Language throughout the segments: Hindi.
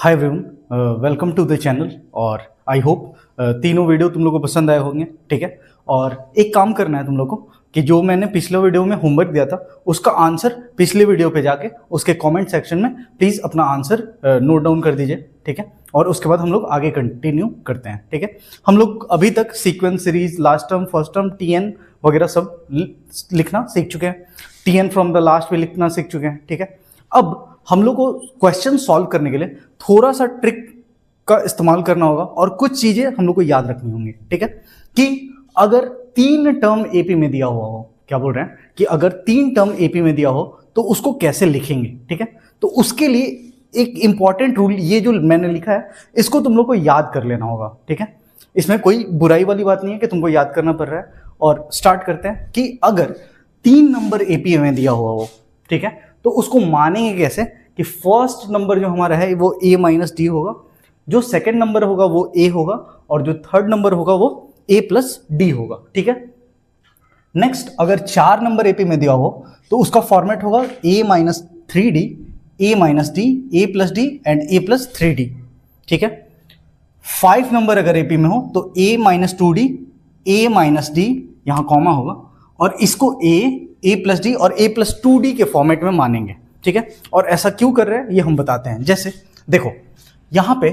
Hi everyone, welcome to the channel. और आई होप तीनों वीडियो तुम लोगों को पसंद आए होंगे। ठीक है, और एक काम करना है तुम लोग को कि जो मैंने पिछले वीडियो में होमवर्क दिया था उसका आंसर पिछले वीडियो पे जाके उसके कमेंट सेक्शन में प्लीज़ अपना आंसर नोट डाउन कर दीजिए। ठीक है, और उसके बाद हम लोग आगे कंटिन्यू करते हैं। ठीक है, हम लोग अभी तक sequence series, last term, first term, TN वगैरह सब लिखना सीख चुके हैं। टीएन फ्रॉम द लास्ट भी लिखना सीख चुके हैं। ठीक है, अब हम लोग को क्वेश्चन सॉल्व करने के लिए थोड़ा सा ट्रिक का इस्तेमाल करना होगा और कुछ चीजें हम लोग को याद रखनी होंगी। ठीक है, कि अगर 3 टर्म एपी में दिया हुआ हो, क्या बोल रहे हैं कि अगर 3 टर्म एपी में दिया हो तो उसको कैसे लिखेंगे। ठीक है, तो उसके लिए एक इंपॉर्टेंट रूल, ये जो मैंने लिखा है इसको तुम लोग को याद कर लेना होगा। ठीक है, इसमें कोई बुराई वाली बात नहीं है कि तुमको याद करना पड़ रहा है। और स्टार्ट करते हैं कि अगर 3 नंबर एपी में दिया हुआ हो, ठीक है, तो उसको मानेंगे कैसे कि फर्स्ट नंबर जो हमारा है वो a माइनस डी होगा, जो सेकंड नंबर होगा वो a होगा, और जो थर्ड नंबर होगा वो a प्लस डी होगा। ठीक है, नेक्स्ट अगर 4 नंबर एपी में दिया हो तो उसका फॉर्मेट होगा a minus three D, A minus D, A plus d and A plus three D. ठीक है, 5 नंबर अगर एपी में हो तो a minus two D, A minus D, यहां कॉमा होगा, और इसको ए प्लस डी और ए प्लस टू डी के फॉर्मेट में मानेंगे। ठीक है, और ऐसा क्यों कर रहे हैं ये हम बताते हैं। जैसे देखो यहां पे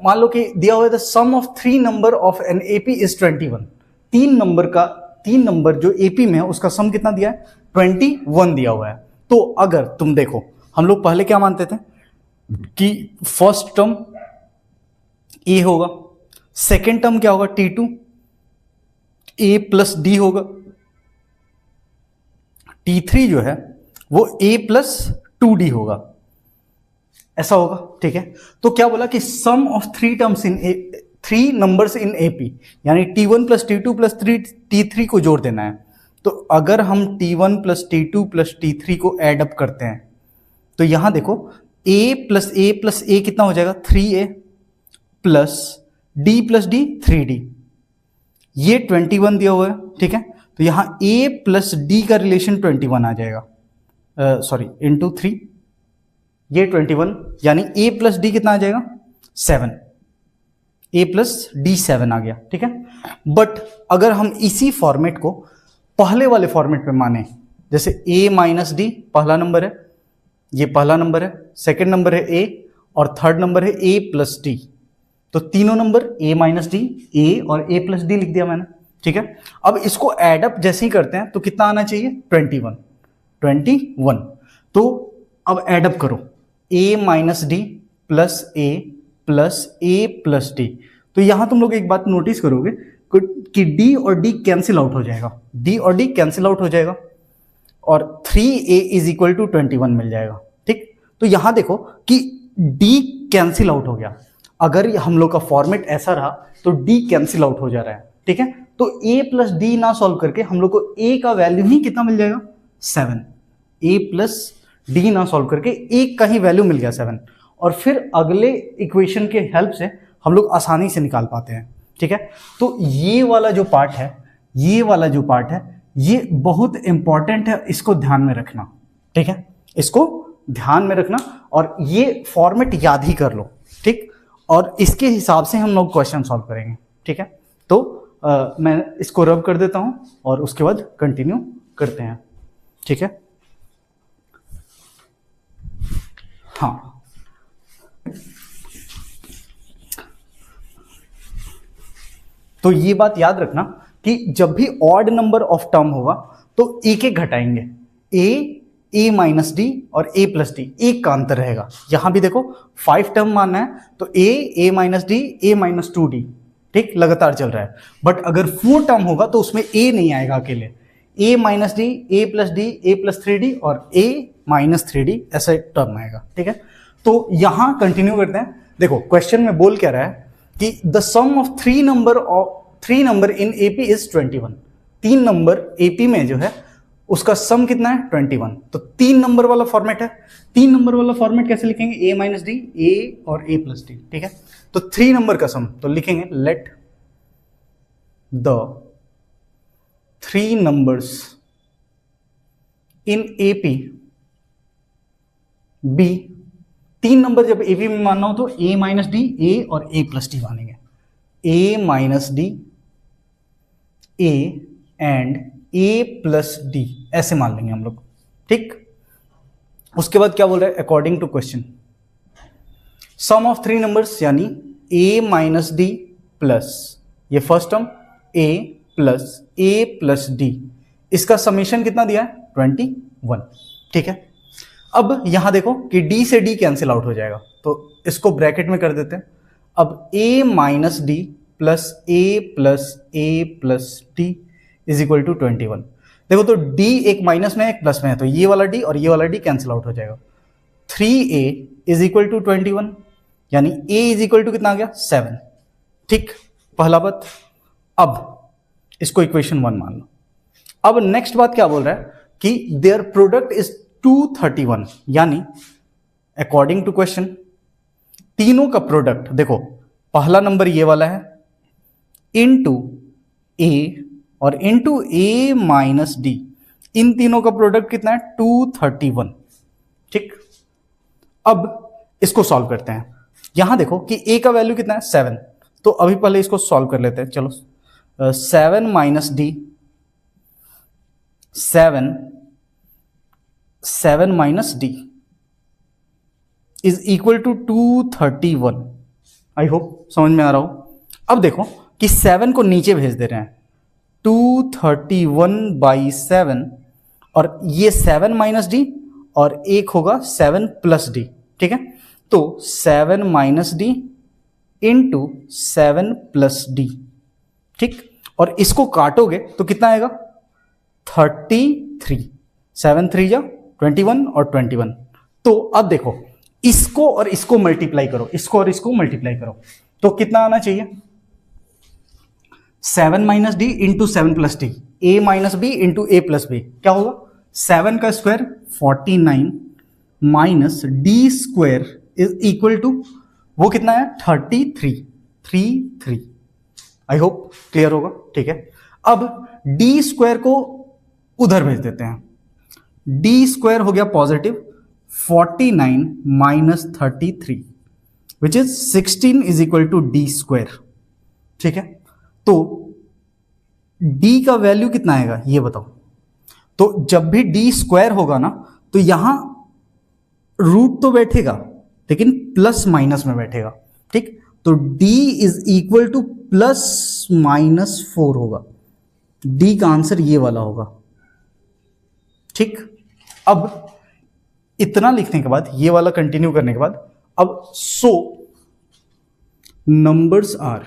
मान लो कि दिया हुआ है the sum of 3 number of N AP is 21। 3 number जो एपी में है उसका सम कितना दिया है, 21 दिया हुआ है। तो अगर तुम देखो, हम लोग पहले क्या मानते थे कि फर्स्ट टर्म ए होगा, सेकेंड टर्म क्या होगा T2, ए प्लस डी होगा, T3 जो है वो a प्लस टू डी होगा, ऐसा होगा। ठीक है, तो क्या बोला कि sum of 3 terms in 3 numbers in AP, यानी T1 plus T2 plus T3 को जोड़ देना है। तो अगर हम T1 plus T2 plus T3 को ऐड अप करते हैं तो यहां देखो a प्लस a कितना हो जाएगा, 3a प्लस d 3d, ये 21 दिया हुआ है। ठीक है, तो यहां a प्लस डी का रिलेशन 21 आ जाएगा, सॉरी इंटू 3, ये 21, यानी a प्लस डी कितना आ जाएगा, 7, a प्लस डी 7 आ गया। ठीक है, बट अगर हम इसी फॉर्मेट को पहले वाले फॉर्मेट पे माने, जैसे a माइनस डी पहला नंबर है, ये पहला नंबर है, सेकेंड नंबर है a, और थर्ड नंबर है a प्लस डी, तो तीनों number a minus d, a और a प्लस डी लिख दिया मैंने। ठीक है, अब इसको एडअप जैसे ही करते हैं तो कितना आना चाहिए, 21। तो अब एडअप करो a minus D plus a plus D. तो यहां तुम लोग एक बात नोटिस करोगे कि d और d कैंसिल आउट हो जाएगा, d और d कैंसिल आउट हो जाएगा, और 3a इज इक्वल टू 21 मिल जाएगा। ठीक, तो यहां देखो कि d कैंसिल आउट हो गया। अगर हम लोग का फॉर्मेट ऐसा रहा तो d कैंसिल आउट हो जा रहा है। ठीक है, तो a प्लस डी ना सॉल्व करके हम लोग को a का वैल्यू ही कितना मिल जाएगा, 7। a प्लस डी ना सॉल्व करके a का ही वैल्यू मिल गया 7, और फिर अगले इक्वेशन के हेल्प से हम लोग आसानी से निकाल पाते हैं। ठीक है, तो ये वाला जो पार्ट है ये बहुत इंपॉर्टेंट है, इसको ध्यान में रखना। ठीक है, इसको ध्यान में रखना और ये फॉर्मेट याद ही कर लो। ठीक, और इसके हिसाब से हम लोग क्वेश्चन सॉल्व करेंगे। ठीक है, तो मैं इसको रब कर देता हूं और उसके बाद कंटिन्यू करते हैं। ठीक है, हाँ, तो ये बात याद रखना कि जब भी ऑड नंबर ऑफ टर्म होगा तो एक एक घटाएंगे, a माइनस डी और a प्लस डी, एक का अंतर रहेगा। यहां भी देखो 5 टर्म मानना है तो a minus d, a minus two D, ठीक, लगातार चल रहा है। बट अगर 4 टर्म होगा तो उसमें a नहीं आएगा अकेले, a minus d, a plus D, a plus three D और a माइनस थ्री डी, ऐसा टर्म आएगा। ठीक है, तो यहां कंटिन्यू करते हैं। देखो क्वेश्चन में बोल क्या रहा है कि the sum of 3 number in AP is 21। 3 number AP में जो है उसका सम कितना है, 21। तो 3 नंबर वाला फॉर्मेट है। 3 नंबर वाला फॉर्मेट कैसे लिखेंगे, a माइनस डी, a और a प्लस डी। ठीक है, तो 3 नंबर का सम तो लिखेंगे let the 3 numbers in AP be तीन नंबर जब एपी में मानना हो तो ए माइनस डी, ए और ए प्लस डी मानेंगे। A minus D, A and A plus D ऐसे मान लेंगे हम लोग, ठीक। उसके बाद क्या बोल रहा है, according to question sum of three numbers यानी ए माइनस डी प्लस ये first term a plus d, इसका समेशन कितना दिया है 21, ठीक है। अब यहां देखो कि डी से डी कैंसिल आउट हो जाएगा तो इसको ब्रैकेट में कर देते हैं। अब A minus D plus A plus D is equal to 21। देखो तो डी एक माइनस में है एक प्लस में है तो ये वाला डी और ये वाला डी कैंसिल आउट हो जाएगा। 3a इज इक्वल टू 21 यानी a इज इक्वल टू कितना आ गया 7, ठीक, पहला बात। अब इसको इक्वेशन 1 मान लो। अब नेक्स्ट बात क्या बोल रहा है कि देयर प्रोडक्ट इज 231 यानी अकॉर्डिंग टू क्वेश्चन तीनों का प्रोडक्ट देखो पहला नंबर ये वाला है इनटू ए और इनटू ए माइनस डी, इन तीनों का प्रोडक्ट कितना है 231, ठीक। अब इसको सॉल्व करते हैं। यहां देखो कि a का वैल्यू कितना है 7, तो अभी पहले इसको सॉल्व कर लेते हैं। चलो 7 minus d, 7 minus d is equal to 231। I hope समझ में आ रहा हो। अब देखो कि 7 को नीचे भेज दे रहे हैं, 231/7 और ये 7 माइनस डी और एक होगा 7 प्लस डी, ठीक है। तो 7 minus D into 7 plus d, ठीक। और इसको काटोगे तो कितना आएगा 33, 7 3 जा 21 और 21। तो अब देखो इसको और इसको मल्टीप्लाई करो, इसको और इसको मल्टीप्लाई करो तो कितना आना चाहिए 7 minus D into 7 plus D, A minus B into A plus B, क्या होगा 7 का square 49 minus D square is equal to वो कितना है 33। आई होप क्लियर होगा, ठीक है। अब डी स्क्वायर को उधर भेज देते हैं, डी स्क्वायर हो गया positive 49 minus 33 which is 16 is equal to d square, ठीक है। तो d का वैल्यू कितना आएगा ये बताओ। तो जब भी d स्क्वायर होगा ना तो यहां रूट तो बैठेगा लेकिन प्लस माइनस में बैठेगा, ठीक। तो d is equal to plus minus 4 होगा, d का आंसर ये वाला होगा, ठीक। अब इतना लिखने के बाद ये वाला कंटिन्यू करने के बाद अब so numbers are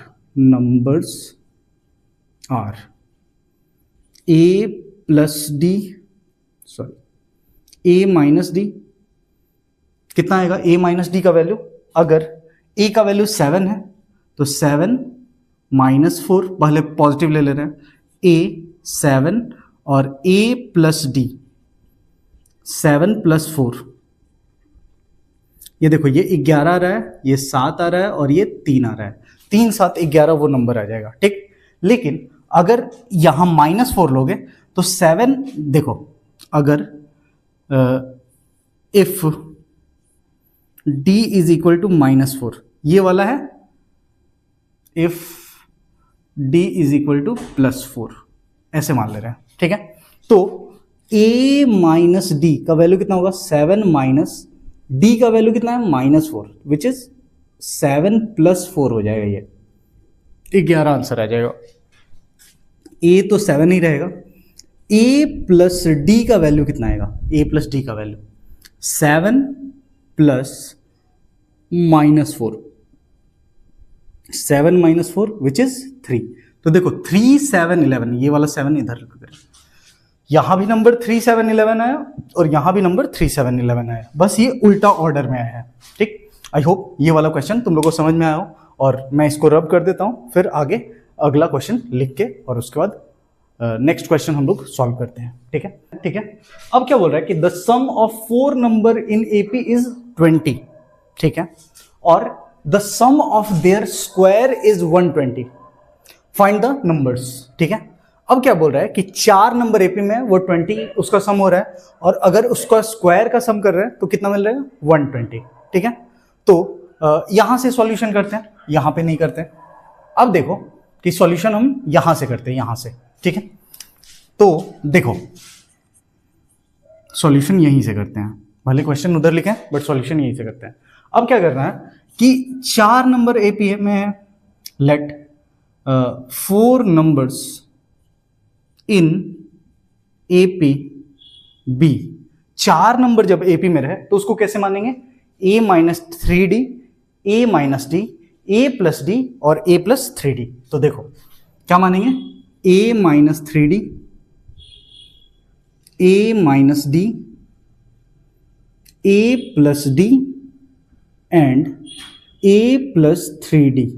a plus D sorry a minus D, कितना आएगा a माइनस डी का वैल्यू, अगर a का वैल्यू 7 है तो 7 माइनस 4, पहले पॉजिटिव ले रहे हैं, a 7 और a प्लस डी 7 प्लस 4, ये देखो ये 11 आ रहा है, ये 7 आ रहा है और ये 3 आ रहा है, 3 7 11 वो नंबर आ जाएगा, ठीक। लेकिन अगर यहां -4 लोगे तो 7 देखो, अगर if d is equal to -4 ये वाला है, if d is equal to +4 ऐसे मान ले रहे हैं, ठीक है। तो a माइनस डी का वैल्यू कितना होगा 7 माइनस d का वैल्यू कितना है -4 विच इज 7 + 4 हो जाएगा, ये 11 आंसर आ जाएगा। a तो 7 ही रहेगा, a प्लस डी का वैल्यू कितना आएगा, a प्लस डी का वैल्यू 7 प्लस -4, 7 - 4 विच इज 3। तो देखो 3 7 11, ये वाला 7 इधर रख दे, यहां भी नंबर 3 7 11 आया और यहां भी नंबर 3 7 11 आया, बस ये उल्टा ऑर्डर में आया है, ठीक। आई होप ये वाला क्वेश्चन तुम लोगों को समझ में आया हो और मैं इसको रब कर देता हूं, फिर आगे अगला क्वेश्चन लिख के और उसके बाद नेक्स्ट क्वेश्चन हम लोग सॉल्व करते हैं, ठीक है, ठीक है। अब क्या बोल रहा है कि the sum of 4 number in AP is 20, ठीक है, और the sum of their square is 120, find the numbers, ठीक है। अब क्या बोल रहा है कि 4 नंबर एपी में वो 20 उसका सम हो रहा है और अगर उसका स्क्वायर का सम कर रहे हैं तो कितना मिल रहा है 120, ठीक है। तो यहां से सॉल्यूशन करते हैं, यहां पे नहीं करते हैं। अब देखो कि सॉल्यूशन हम यहां से करते हैं, यहां से, ठीक है। तो देखो सॉल्यूशन यहीं से करते हैं, भले क्वेश्चन उधर लिखे हैं बट सॉल्यूशन यहीं से करते हैं। अब क्या करना है कि 4 नंबर एपीए में let 4 numbers in AP be. 4 number जब एपी में रहे तो उसको कैसे मानेंगे, a minus 3d, a minus d, a plus d और a प्लस 3d। तो देखो क्या मानेंगे, a minus 3d, a minus d, a plus d and a plus 3d।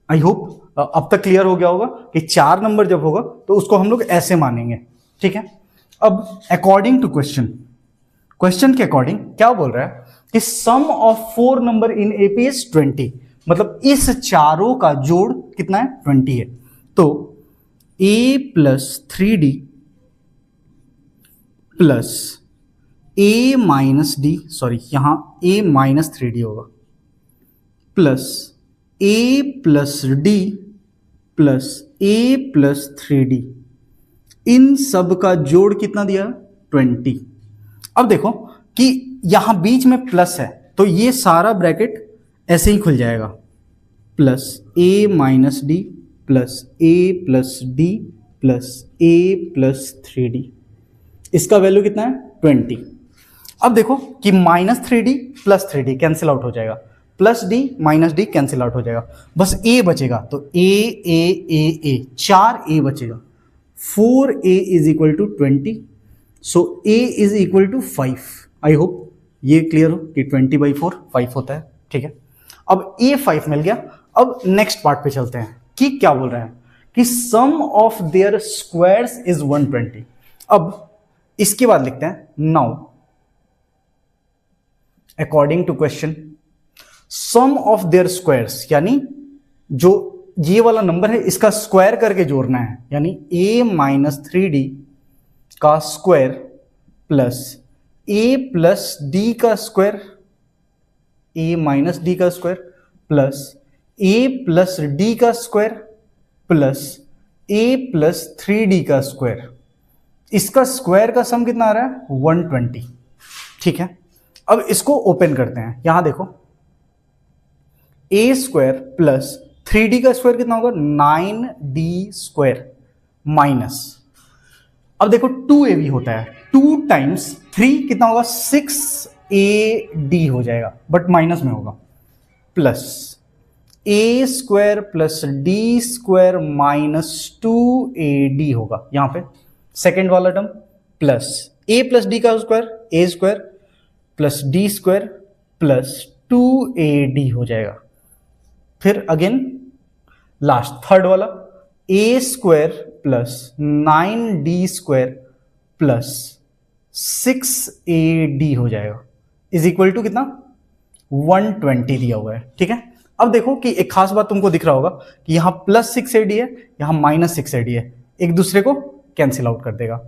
I hope अब तक क्लियर हो गया होगा कि 4 नंबर जब होगा तो उसको हम लोग ऐसे मानेंगे, ठीक है। अब अकॉर्डिंग टू क्वेश्चन के अकॉर्डिंग क्या बोल रहा है कि sum of 4 number in AP is 20, मतलब इस चारों का जोड़ कितना है, 20 है। तो a plus 3d plus a minus D, sorry यहां a माइनस 3d होगा, plus a plus D plus a plus 3d, इन सब का जोड़ कितना दिया, 20। अब देखो कि यहां बीच में प्लस है तो ये सारा ब्रैकेट ऐसे ही खुल जाएगा, plus a minus D plus a plus D plus a plus 3d, इसका वैल्यू कितना है, 20। अब देखो कि minus 3d plus 3d cancel out हो जाएगा, plus D minus D cancel out हो जाएगा, बस a बचेगा। तो a 4 a बचेगा, 4a is equal to 20, so a is equal to 5। I hope ये क्लियर हो कि 20/4 5 होता है, ठीक है। अब a 5 मिल गया। अब नेक्स्ट पार्ट पे चलते हैं कि क्या बोल रहे हैं कि sum of their squares is 120। अब इसके बाद लिखते हैं now according to question sum of their squares, यानी जो ये वाला नंबर है इसका स्क्वायर करके जोड़ना है, यानी a माइनस 3d का square plus a plus D का स्क्वायर, a माइनस डी का square plus a plus D का square plus a plus 3d का स्क्वायर, इसका स्क्वायर का सम कितना आ रहा है, 120, ठीक है। अब इसको ओपन करते हैं, यहां देखो a स्क्वायर प्लस 3d का स्क्वायर कितना होगा, 9d स्क्वायर माइनस, अब देखो 2ab होता है, 2 टाइम्स 3 कितना होगा, 6ad हो जाएगा बट माइनस में होगा, plus a square plus D square minus 2ad होगा यहां पे सेकेंड वाला term, plus a plus D का square a square plus D square plus 2ad हो जाएगा। फिर अगेन लास्ट थर्ड वाला a square plus 9d square plus 6ad हो जाएगा इज इक्वल टू कितना, 120 दिया हुआ है, ठीक है। अब देखो कि एक खास बात तुमको दिख रहा होगा कि यहां प्लस 6ad है, यहां माइनस 6ad है, एक दूसरे को कैंसिल आउट कर देगा,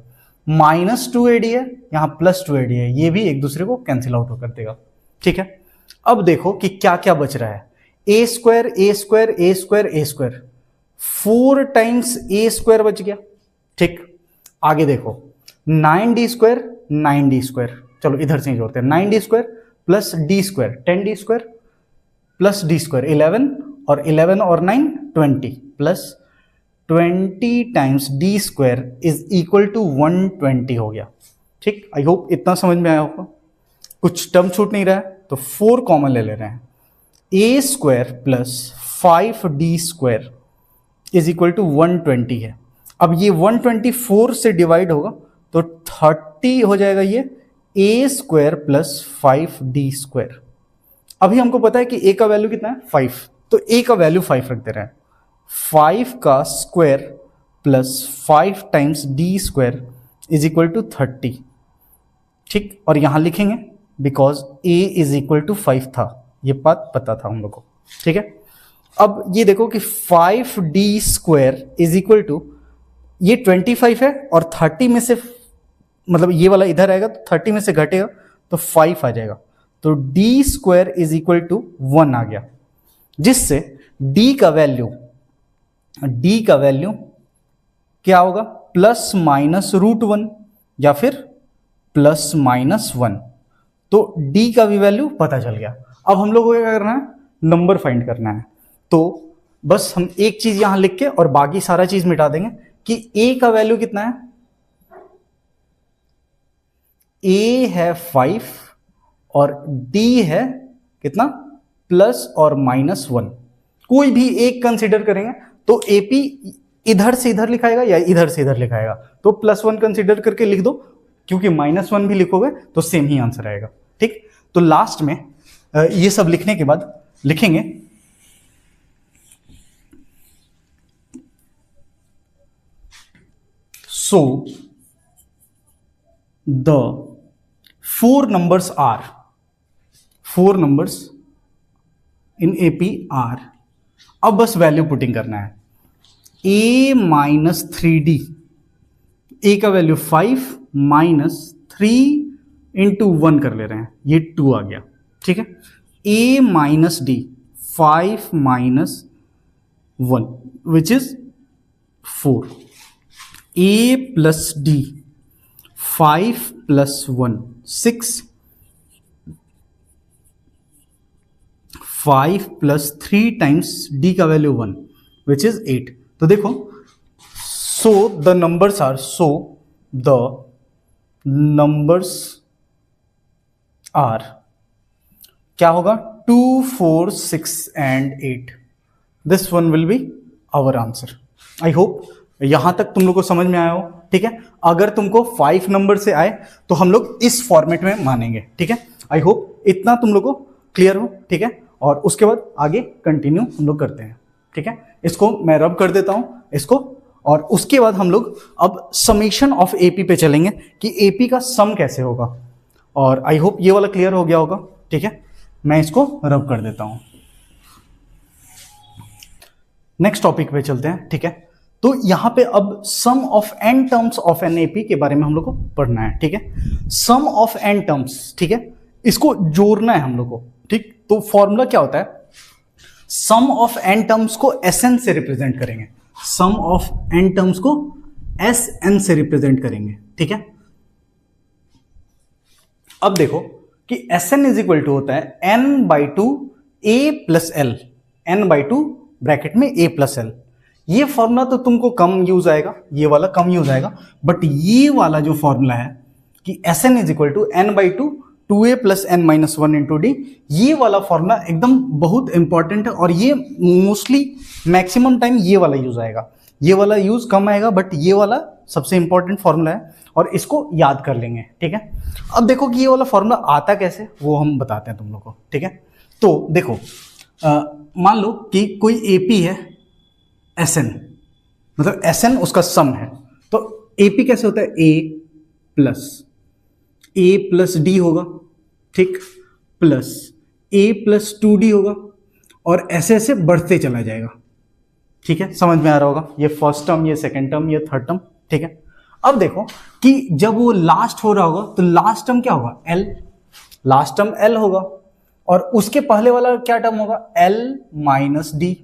माइनस 2ad है, यहां प्लस 2ad है, ये भी एक दूसरे को कैंसिल आउट कर देगा, ठीक है। अब देखो कि क्या क्या बच रहा है, a square a square a square a square, 4 times a square बच गया, ठीक। आगे देखो 9d स्क्वायर 9d स्क्वायर, चलो इधर से ही जोड़ते हैं, 9d square plus d square 10d square plus d square 11 और 11 और 9 20 plus 20 times d square is equal to 120 हो गया, ठीक। आई होप इतना समझ में आया होगा, कुछ टर्म छूट नहीं रहा है, तो 4 कॉमन ले ले रहे हैं, a square plus 5d square is equal to 120 है। अब ये 124 से डिवाइड होगा तो 30 हो जाएगा, ये a square plus 5d square. अभी हमको पता है कि a का वैल्यू कितना है, 5, तो a का वैल्यू 5 रख दे रहे हैं, 5 का square plus 5 times d square is equal to 30, ठीक। और यहां लिखेंगे because a is equal to 5 था, ये बात पता था हम लोग को, ठीक है। अब ये देखो कि 5d square is equal to, ये 25 है और 30 में से, मतलब ये वाला इधर आएगा तो 30 में से घटेगा तो 5 आ जाएगा, तो d square is equal to 1 आ गया, जिससे डी का वैल्यू क्या होगा, प्लस माइनस रूट 1 या फिर प्लस माइनस 1। तो डी का भी वैल्यू पता चल गया। अब हम लोग को क्या करना है, नंबर फाइंड करना है। तो बस हम एक चीज यहां लिख के और बाकी सारा चीज मिटा देंगे कि ए का वैल्यू कितना है, ए है 5 और डी है कितना, प्लस और माइनस 1। कोई भी एक कंसीडर करेंगे तो एपी इधर से इधर लिखाएगा या इधर से इधर लिखाएगा, तो +1 कंसीडर करके लिख दो, क्योंकि -1 भी लिखोगे तो सेम ही आंसर आएगा। ठीक, तो लास्ट में ये सब लिखने के बाद लिखेंगे so the 4 numbers in AP are, अब बस वैल्यू पुटिंग करना है। a माइनस 3d, a का वैल्यू 5 माइनस 3 इंटू 1 कर ले रहे हैं, ये 2 आ गया। ठीक है, a minus d 5 minus 1 which is 4, a plus d 5 plus 1 6, 5 plus 3 times d का वैल्यू 1 विच इज 8। तो देखो, सो द नंबर्स आर क्या होगा, 2 4 6 and 8। This one will be our answer. I hope यहां तक तुम लोग को समझ में आया हो। ठीक है, अगर तुमको 5 नंबर से आए तो हम लोग इस फॉर्मेट में मानेंगे। ठीक है, आई होप इतना तुम लोग को क्लियर हो। ठीक है, और उसके बाद आगे कंटिन्यू हम लोग करते हैं। ठीक है, इसको मैं रब कर देता हूं इसको, और उसके बाद हम लोग अब समेशन ऑफ एपी पे चलेंगे कि एपी का सम कैसे होगा। और आई होप ये वाला क्लियर हो गया होगा। ठीक है, मैं इसको रब कर देता हूं। नेक्स्ट टॉपिक पे चलते हैं। ठीक है, तो यहां पे अब sum of N terms of N AP के बारे में हम लोग को पढ़ना है। ठीक है, सम ऑफ एन टर्म्स, ठीक है, इसको जोड़ना है हम लोग को। ठीक, तो फॉर्मूला क्या होता है, सम ऑफ एन टर्म्स को एसएन से रिप्रेजेंट करेंगे, सम ऑफ एन टर्म्स को एसएन से रिप्रेजेंट करेंगे। ठीक है, अब देखो कि एसएन इज इक्वल टू होता है n/2 a plus L, n/2 bracket में a प्लस एल। ये फॉर्मूला तो तुमको कम यूज आएगा, ये वाला कम यूज आएगा, बट ये वाला जो फॉर्मूला है कि Sn is equal to n/2 2a plus n minus 1 into d, ये वाला फॉर्मूला एकदम बहुत इंपॉर्टेंट है और ये मोस्टली मैक्सिमम टाइम ये वाला यूज आएगा। ये वाला यूज कम आएगा, बट ये वाला सबसे इंपॉर्टेंट फॉर्मूला है और इसको याद कर लेंगे। ठीक है, अब देखो कि ये वाला फॉर्मूला आता कैसे, वो हम बताते हैं तुम लोग को। ठीक है, तो देखो मान लो कि कोई एपी है एसएन, मतलब एसएन उसका सम है, तो एपी कैसे होता है, ए प्लस डी होगा, ठीक, प्लस ए प्लस 2d होगा, और ऐसे ऐसे बढ़ते चला जाएगा। ठीक है, समझ में आ रहा होगा, ये फर्स्ट टर्म, ये सेकंड टर्म, ये थर्ड टर्म। ठीक है, अब देखो कि जब वो लास्ट हो रहा होगा तो लास्ट टर्म क्या होगा, एल, लास्ट टर्म एल होगा, और उसके पहले वाला क्या टर्म होगा, एल माइनस डी,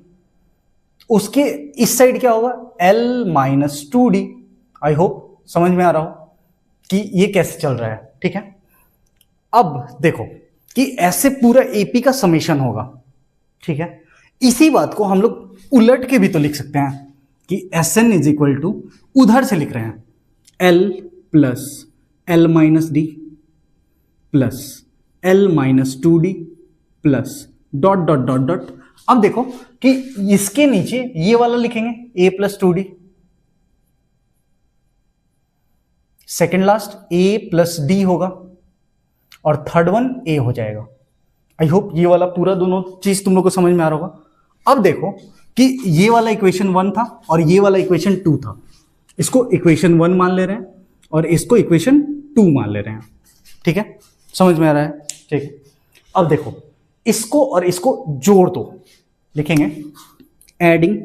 उसके इस साइड क्या होगा, एल माइनस 2d। आई होप समझ में आ रहा हो कि ये कैसे चल रहा है। ठीक है, अब देखो कि ऐसे पूरा एपी का समेशन होगा। ठीक है, इसी बात को हम लोग उलट के भी तो लिख सकते हैं कि एसएन इज इक्वल टू, उधर से लिख रहे हैं L plus L minus D plus L minus 2d plus dot dot dot dot. अब देखो कि इसके नीचे ये वाला लिखेंगे a plus 2d, second last a plus D होगा, और थर्ड वन a हो जाएगा। आई होप ये वाला पूरा दोनों चीज तुम लोग को समझ में आ रहा होगा। अब देखो कि ये वाला इक्वेशन 1 था और ये वाला इक्वेशन 2 था, इसको इक्वेशन 1 मान ले रहे हैं और इसको इक्वेशन 2 मान ले रहे हैं। ठीक है, समझ में आ रहा है। ठीक है, अब देखो इसको और इसको जोड़ दो, लिखेंगे एडिंग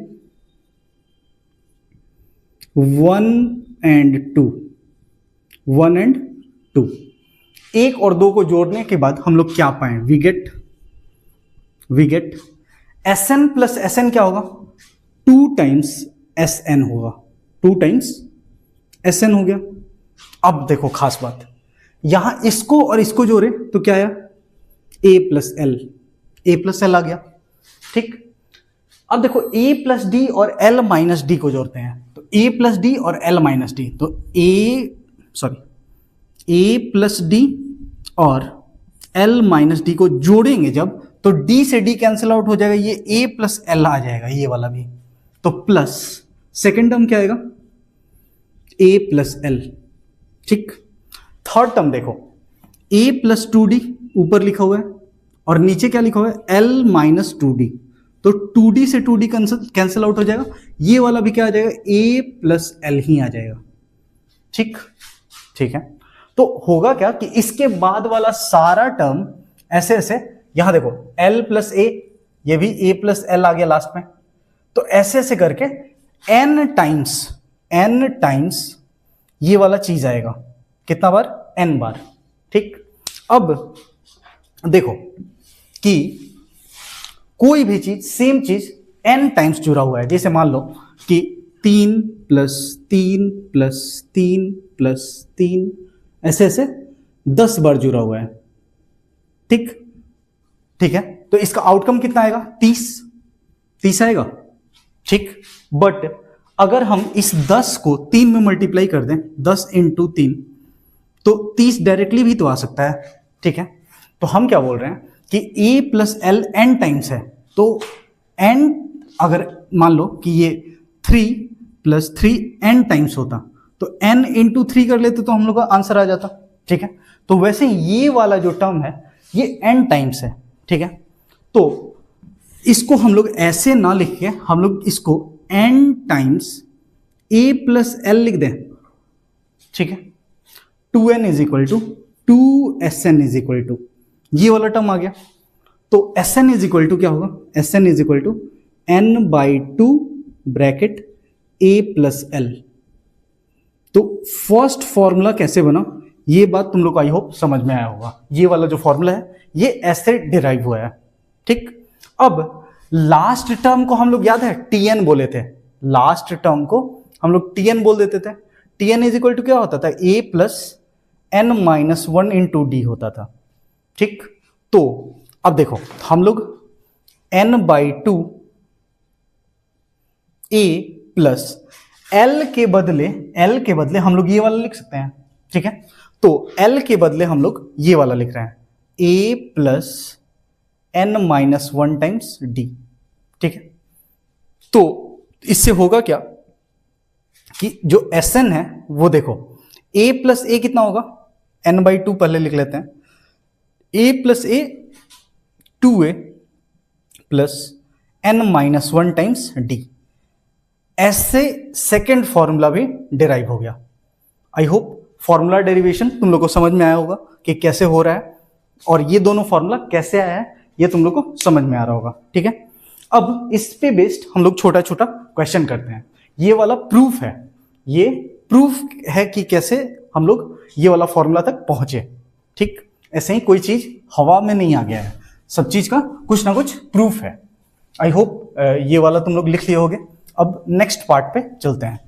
1 and 2, 1 and 2, 1 और 2 को जोड़ने के बाद हम लोग क्या पाए, we get Sn plus Sn क्या होगा, 2 टाइम्स Sn होगा, 2 टाइम्स Sn हो गया। अब देखो खास बात, यहां इसको और इसको जोड़े तो क्या आया, a प्लस एल आ गया। ठीक, अब देखो a प्लस डी और l माइनस डी को जोड़ते हैं, तो a प्लस डी और l माइनस डी, तो a प्लस डी और l माइनस डी को जोड़ेंगे जब, तो d से d कैंसिल आउट हो जाएगा, ये a प्लस l आ जाएगा, ये वाला भी, तो प्लस सेकेंड टर्म क्या आएगा, a प्लस l। ठीक, थर्ड टर्म देखो, a प्लस 2d ऊपर लिखा हुआ है और नीचे क्या लिखा हुआ है, l माइनस 2d, तो 2d से 2d कैंसिल आउट हो जाएगा, ये वाला भी क्या आ जाएगा, a प्लस l ही आ जाएगा। ठीक है, तो होगा क्या कि इसके बाद वाला सारा टर्म ऐसे ऐसे, यहां देखो l प्लस a, ये भी a प्लस l आ गया लास्ट में, तो ऐसे ऐसे करके n टाइम्स ये वाला चीज आएगा, कितना बार, n बार। ठीक, अब देखो कि कोई भी चीज, सेम चीज n टाइम्स जुड़ा हुआ है, जैसे मान लो कि 3 प्लस 3 प्लस 3 प्लस 3 ऐसे ऐसे 10 बार जुड़ा हुआ है। ठीक है, तो इसका आउटकम कितना आएगा, 30 आएगा। ठीक, बट अगर हम इस 10 को 3 में मल्टीप्लाई कर दें, 10 इंटू 3, तो 30 डायरेक्टली भी तो आ सकता है। ठीक है, तो हम क्या बोल रहे हैं कि a plus L n times है, तो n अगर मान लो कि ये 3 प्लस 3 n टाइम्स होता, तो n इंटू 3 कर लेते तो हम लोग का आंसर आ जाता। ठीक है, तो वैसे ये वाला जो टर्म है ये n टाइम्स है। ठीक है, तो इसको हम लोग ऐसे ना लिख के हम लोग इसको n times a plus l लिख दें। ठीक है, 2n is equal to 2Sn is equal to, ये वाला टर्म आ गया, तो Sn इज इक्वल टू क्या होगा, Sn is equal to n/2 bracket a plus l. तो फर्स्ट फॉर्मूला कैसे बना, ये बात तुम लोग को आई होप समझ में आया होगा। ये वाला जो फॉर्मूला है ये ऐसे डिराइव हुआ है। ठीक, अब लास्ट टर्म को हम लोग याद है tn बोले थे, लास्ट टर्म को हम लोग tn बोल देते थे। tn इज इक्वल टू क्या होता था, a plus n minus 1 into D होता था। ठीक, तो अब देखो हम लोग n/2 a प्लस l के बदले हम लोग ये वाला लिख सकते हैं। ठीक है, तो l के बदले हम लोग ये वाला लिख रहे हैं, a plus n minus 1 times d। ठीक है, तो इससे होगा क्या कि जो Sn है वो देखो, a प्लस a कितना होगा, n/2 पहले लिख लेते हैं, a plus a 2a plus n minus 1 times d। ऐसे सेकेंड फॉर्मूला भी डिराइव हो गया। आई होप फॉर्मूला डेरिवेशन तुम लोग को समझ में आया होगा कि कैसे हो रहा है, और ये दोनों फॉर्मूला कैसे आया है ये तुम लोग को समझ में आ रहा होगा। ठीक है, अब इस पे बेस्ड हम लोग छोटा छोटा क्वेश्चन करते हैं। ये वाला प्रूफ है, ये प्रूफ है कि कैसे हम लोग ये वाला फॉर्मूला तक पहुंचे। ठीक, ऐसे ही कोई चीज हवा में नहीं आ गया है, सब चीज का कुछ ना कुछ प्रूफ है। आई होप ये वाला तुम लोग लिख लिए होगे। अब नेक्स्ट पार्ट पे चलते हैं।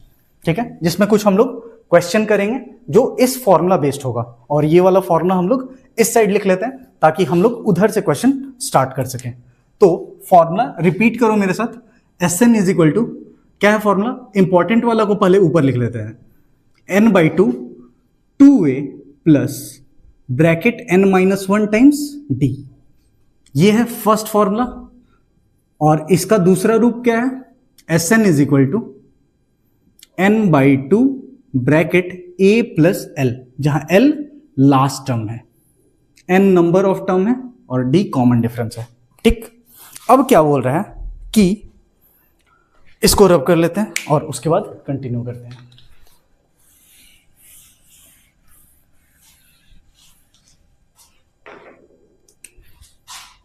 ठीक है, जिसमें कुछ हम लोग क्वेश्चन करेंगे जो इस फॉर्मूला बेस्ड होगा, और ये वाला फॉर्मूला हम लोग इस साइड लिख लेते हैं ताकि हम लोग उधर से क्वेश्चन स्टार्ट कर सकें। तो फॉर्मूला रिपीट करो मेरे साथ, Sn इज इक्वल टू क्या है फॉर्मूला, इंपॉर्टेंट वाला को पहले ऊपर लिख लेते हैं, n/2 2a plus bracket n minus 1 times d। ये है फर्स्ट फॉर्मूला, और इसका दूसरा रूप क्या है, Sn is equal to n/2 bracket a plus l, जहां l लास्ट टर्म है, n नंबर ऑफ टर्म है और d कॉमन डिफरेंस है। ठीक, अब क्या बोल रहा है कि इसको रब कर लेते हैं और उसके बाद कंटिन्यू करते हैं।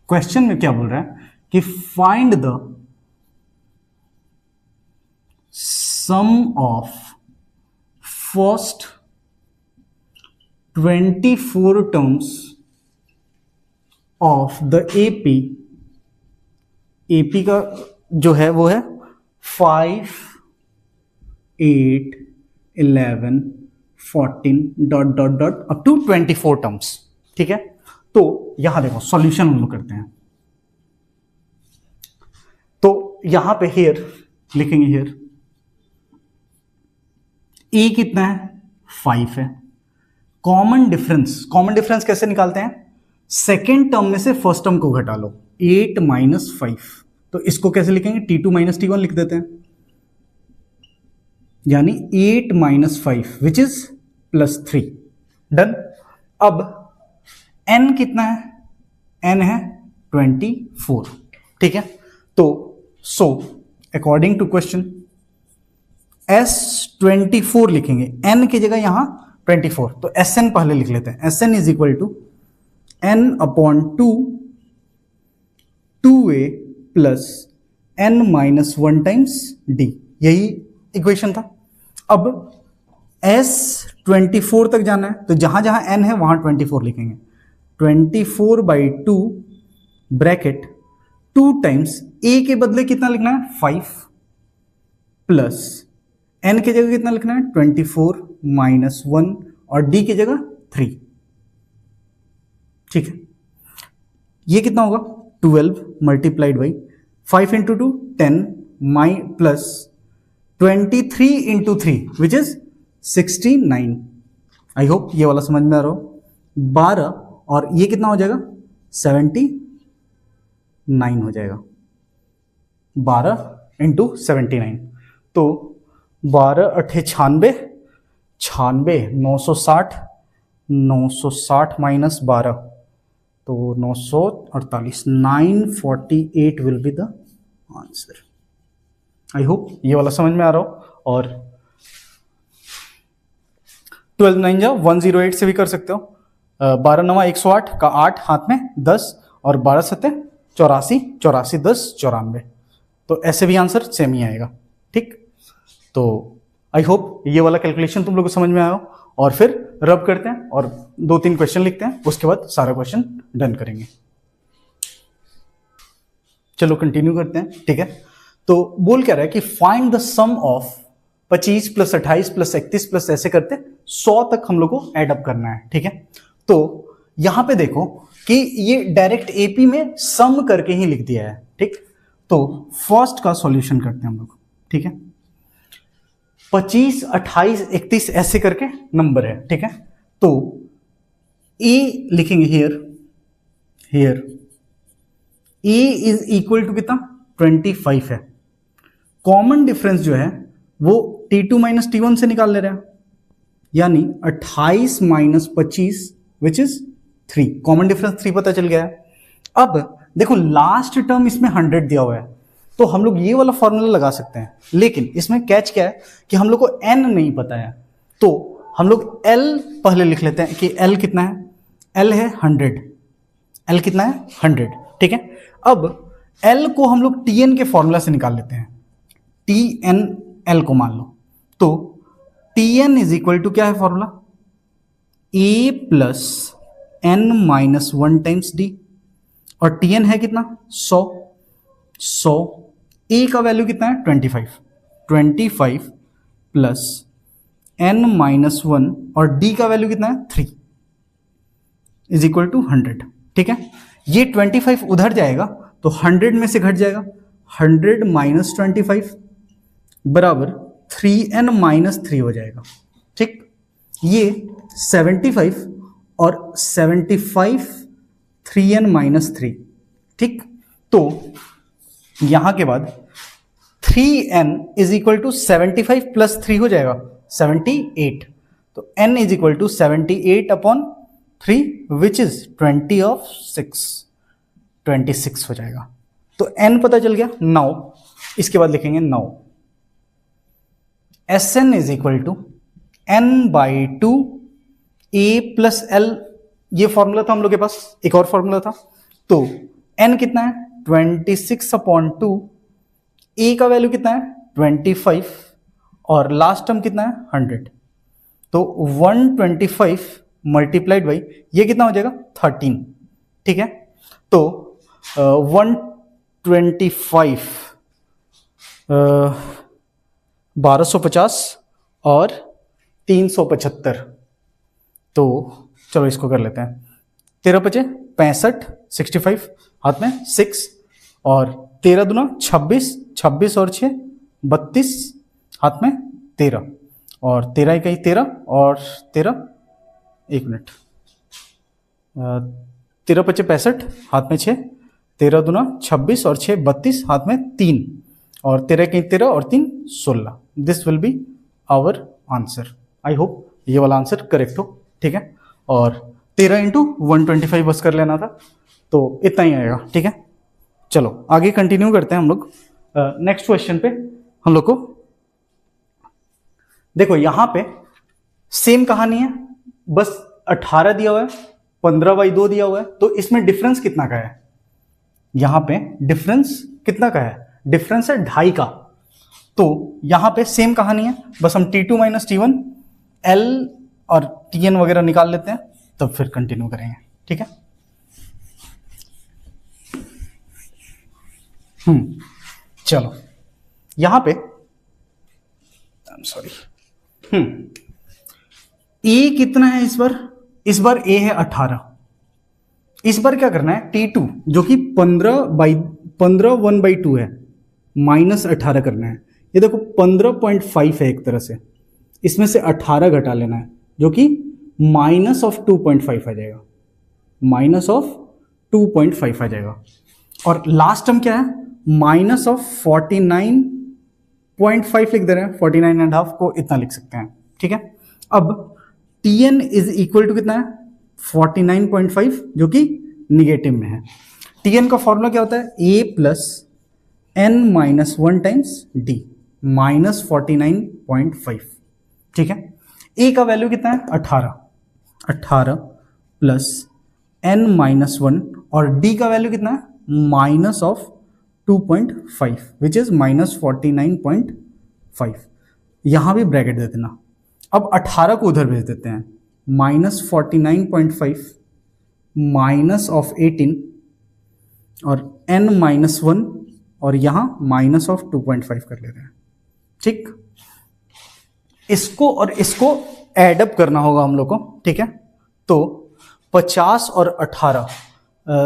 क्वेश्चन में क्या बोल रहा है कि find the sum of first 24 terms of the AP, AP का जो है वो है 5, 8, 11, 14 dot dot dot up to 24 terms. ठीक है, तो यहां देखो सॉल्यूशन हम लोग करते हैं। तो यहां पे हेयर लिखेंगे, हेयर ए कितना है 5 है। कॉमन डिफरेंस कैसे निकालते हैं, सेकेंड टर्म में से फर्स्ट टर्म को घटा लो, 8 माइनस 5, तो इसको कैसे लिखेंगे, T2 माइनस T1 लिख देते हैं, यानी 8 माइनस 5 विच इज +3। डन। अब n कितना है, n है 24। ठीक है, तो so according to question S24 लिखेंगे, n की जगह यहां 24, तो Sn पहले लिख लेते हैं। Sn is equal to n upon 2a plus n minus 1 times d, यही इक्वेशन था। अब S24 तक जाना है, तो जहां जहां n है वहां 24 लिखेंगे। 24/2 ब्रैकेट 2 टाइम्स a के बदले कितना लिखना है 5 प्लस n की जगह कितना लिखना है 24 माइनस 1 और d की जगह 3। ठीक है, ये कितना होगा 12 multiplied by 5 into 2 10 my plus 23 into 3 which is 69। I hope ये वाला समझ में आ रहा हो। 12 और ये कितना हो जाएगा 79 हो जाएगा, 12 इंटू 79, तो 12 अठे 96, 960, 960 माइनस 12 तो 948, 948 will be the answer. I hope ये वाला समझ में आ रहा हो। और 12 9 जा 108 से भी कर सकते हो। 12 9 108 का 8 हाथ में 10 और 12 7 84, 84 10 94, तो ऐसे भी आंसर सेम ही आएगा। ठीक, तो आई होप ये वाला कैलकुलेशन तुम लोग को समझ में आया हो। और फिर रब करते हैं और 2-3 क्वेश्चन लिखते हैं, उसके बाद सारा क्वेश्चन डन करेंगे। चलो कंटिन्यू करते हैं। ठीक है, तो बोल क्या रहा है कि find the sum of 25 plus 28 plus 31 plus ऐसे करते 100 तक हम लोग को एड अप करना है। ठीक है, तो यहां पे देखो कि ये डायरेक्ट एपी में सम करके ही लिख दिया है। ठीक, तो फर्स्ट का सॉल्यूशन करते हैं हम लोग। ठीक है, 25 28 31 ऐसे करके नंबर है। ठीक है, तो ए लिखेंगे here a is equal to कितना 25 है। कॉमन डिफरेंस जो है वो T2 माइनस T1 से निकाल ले रहे हैं, यानी 28 minus 25 which is 3। Common difference 3 पता चल गया है। अब देखो लास्ट टर्म इसमें 100 दिया हुआ है, तो हम लोग ये वाला फॉर्मूला लगा सकते हैं, लेकिन इसमें कैच क्या है कि हम लोग को n नहीं पता है, तो हम लोग l पहले लिख लेते हैं कि l कितना है, l है 100, l कितना है 100। ठीक है, अब l को हम लोग tn के फॉर्मूला से निकाल लेते हैं, tn l को मान लो, तो tn इज इक्वल टू क्या है formula, a plus n minus 1 times d, और tn है कितना 100, a का वैल्यू कितना है 25 प्लस n माइनस 1 और d का वैल्यू कितना है 3 इज इक्वल टू 100। ठीक है, ये 25 उधर जाएगा तो 100 में से घट जाएगा, 100 माइनस 25 बराबर 3n माइनस 3 हो जाएगा। ठीक, ये 75 और 75 3n माइनस 3। ठीक, तो यहां के बाद 3n is equal to 75 plus 3 हो जाएगा 78, तो n is equal to 78 upon 3 which is 26 हो जाएगा। तो n पता चल गया। नाउ इसके बाद लिखेंगे now Sn is equal to n/2 a plus l, ये फॉर्मूला था हम लोग के पास, एक और फॉर्मूला था, तो n कितना है 26/2, a का वैल्यू कितना है 25 और लास्ट टर्म कितना है 100, तो 125 मल्टीप्लाइड बाई ये कितना हो जाएगा 13, ठीक है। तो 125 1250 और 375, तो चलो इसको कर लेते हैं। 13 पचे 65, 65 हाथ में 6 और 13 दूना 26, 26 और 6 32 हाथ में 13 और 13 इकाई 13 और 13 1 मिनट 13 पचे 65 हाथ में 6, 13 दूना 26 और 6 32 हाथ में 3 और 13 इकाई 13 और 3 16। This will be our answer. I hope ये वाला आंसर करेक्ट हो, ठीक है। और 13 इंटू 125 बस कर लेना था, तो इतना ही आएगा, ठीक है। चलो आगे कंटिन्यू करते हैं हम लोग नेक्स्ट क्वेश्चन पे। हम लोग को देखो यहां पे सेम कहानी है, बस 18 दिया हुआ है, 15/2 दिया हुआ है, तो इसमें डिफरेंस कितना का है? यहां पे डिफरेंस कितना का है? डिफरेंस है 2.5 का। तो यहां पे सेम कहानी है, बस हम T2 माइनस T1 L और Tn वगैरह निकाल लेते हैं, तब फिर कंटिन्यू करेंगे, ठीक है। चलो यहां पे सॉरी ए कितना है इस बार? इस बार ए है 18। इस बार क्या करना है? T2 जो कि 15 1/2 है, माइनस 18 करना है। ये देखो 15.5 है एक तरह से, इसमें से 18 घटा लेना है, जो कि माइनस ऑफ 2.5 आ जाएगा, माइनस ऑफ 2.5 आ जाएगा। और लास्ट टर्म क्या है? माइनस ऑफ 49.5 लिख दे रहे हैं, 49.5 को इतना लिख सकते हैं, ठीक है। अब Tn इज इक्वल टू कितना है? 49.5, जो कि निगेटिव में है। Tn का फॉर्मूला क्या होता है? a plus n minus 1 times d minus 49.5, ठीक है। a का वैल्यू कितना है? 18 प्लस n माइनस 1 और d का वैल्यू कितना है? Minus of 2.5 which is minus 49.5। यहां भी ब्रैकेट दे देना। अब 18 को उधर भेज देते हैं, माइनस 49.5 माइनस ऑफ 18 और n माइनस 1 और यहां माइनस ऑफ 2.5 कर ले रहे हैं, ठीक। इसको और इसको एडअप करना होगा हम लोग को, ठीक है। तो 50 और 18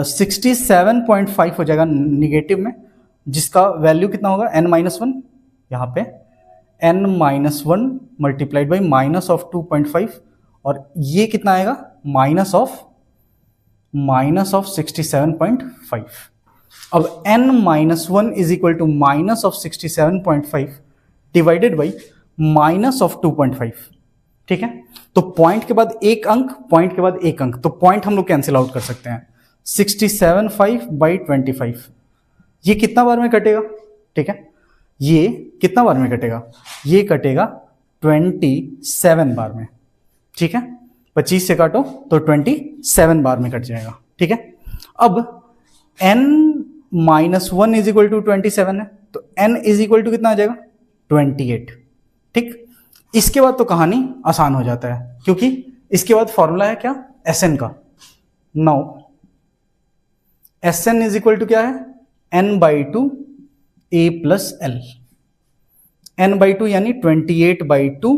67.5 हो जाएगा निगेटिव में, जिसका वैल्यू कितना होगा? n माइनस 1, यहाँ पे n minus 1 multiplied by minus of 2.5 और ये कितना आएगा? Minus of 67.5। अब n minus 1 is equal to minus of 67.5 divided by minus of 2.5, ठीक है। तो पॉइंट के बाद एक अंक, पॉइंट के बाद एक अंक, तो पॉइंट हम लोग कैंसिल आउट कर सकते हैं। 67.5/25 ये कितना बार में कटेगा? ठीक है, ये कितना बार में कटेगा? ये कटेगा 27 बार में, ठीक है। 25 से काटो तो 27 बार में कट जाएगा, ठीक है। अब n minus 1 is equal to 27 है, तो n इज इक्वल टू कितना आ जाएगा? 28, ठीक। इसके बाद तो कहानी आसान हो जाता है, क्योंकि इसके बाद फॉर्मूला है क्या? Sn का। Now Sn is equal to क्या है? n/2 a plus l। n/2 यानी 28/2।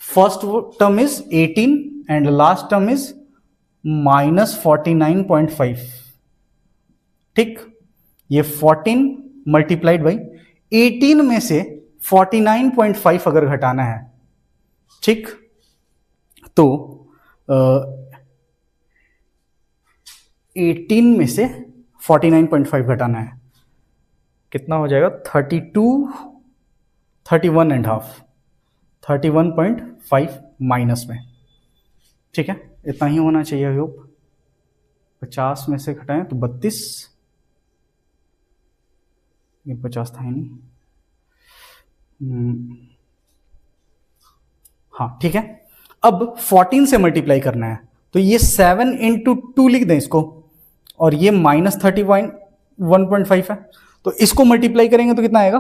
First term is 18 and last term is minus 49.5, ठीक। ये 14 मल्टीप्लाइड बाई 18 में से 49.5 अगर घटाना है, ठीक, तो 18 में से 49.5 घटाना है, कितना हो जाएगा? 31.5 माइनस में, ठीक है। इतना ही होना चाहिए। आई होप 50 में से घटाएं तो 32, ये 50 था ही नहीं, हाँ ठीक है। अब 14 से मल्टीप्लाई करना है, तो ये 7 इंटू 2 लिख दें इसको, और ये माइनस 31.5 है, तो इसको मल्टीप्लाई करेंगे तो कितना आएगा?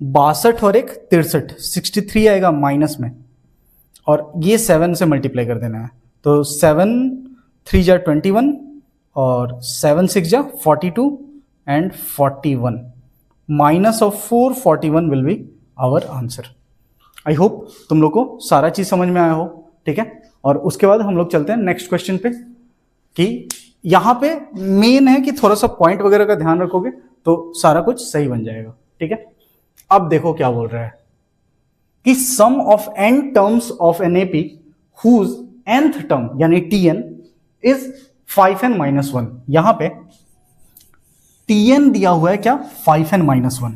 62 और 1 63, 63 आएगा माइनस में। और ये 7 से मल्टीप्लाई कर देना है। तो 7 3 जा 21 और 7 6 जा 42 एंड 41 minus of 4 41 will be our answer. I hope तुम लोग को सारा चीज समझ में आया हो, ठीक है। और उसके बाद हम लोग चलते हैं नेक्स्ट क्वेश्चन पे, कि यहां पे मेन है कि थोड़ा सा पॉइंट वगैरह का ध्यान रखोगे तो सारा कुछ सही बन जाएगा, ठीक है। अब देखो क्या बोल रहा है कि sum of n terms of N AP whose nth term यानी tn इज 5n-1। यहां पे tn दिया हुआ है क्या, 5n-1।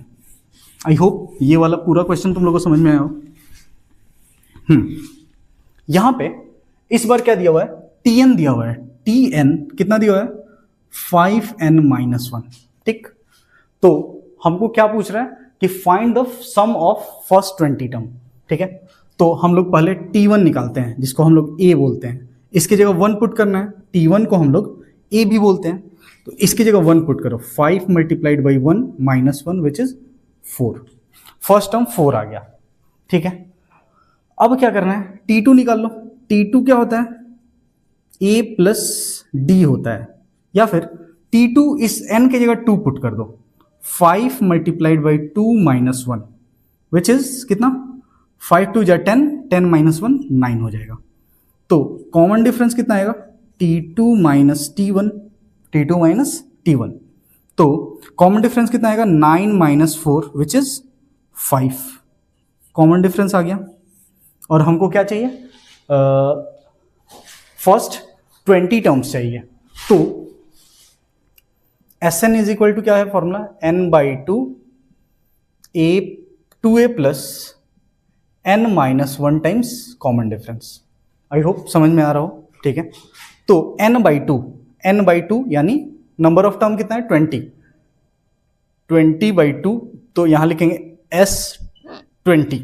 आई होप ये वाला पूरा क्वेश्चन तुम लोगों को समझ में आया हो। यहां पे इस बार क्या दिया हुआ है, tn दिया हुआ है। tn कितना दिया हुआ है, 5n-1, ठीक। तो हमको क्या पूछ रहा है कि find the sum of first 20 term, ठीक है। तो हम लोग पहले t1 निकालते हैं जिसको हम लोग a बोलते हैं, इसकी जगह 1 पुट करना है। t1 को हम लोग a भी बोलते हैं, तो इसकी जगह 1 पुट करो। 5 multiplied by 1 minus 1 which is 4। First term 4 आ गया, ठीक है। अब क्या करना है, t2 निकाल लो। t2 क्या होता है, a प्लस d होता है, या फिर t2 इस n की जगह 2 पुट कर दो। 5 multiplied by 2 minus 1 which is कितना, 5 2 जा 10, 10 माइनस 1 9 हो जाएगा। तो कॉमन डिफरेंस कितना आएगा, t2 minus t1, t2 minus t1। तो कॉमन डिफरेंस कितना आएगा, 9 minus 4 which is 5। Common difference आ गया। और हमको क्या चाहिए, फर्स्ट 20 टर्म्स चाहिए। तो Sn इज इक्वल टू क्या है formula, n/2 2a plus n-1 times common difference. आई होप समझ में आ रहा हो, ठीक है। तो n/2 यानी नंबर ऑफ टर्म कितना है, 20/2, तो यहां लिखेंगे S20।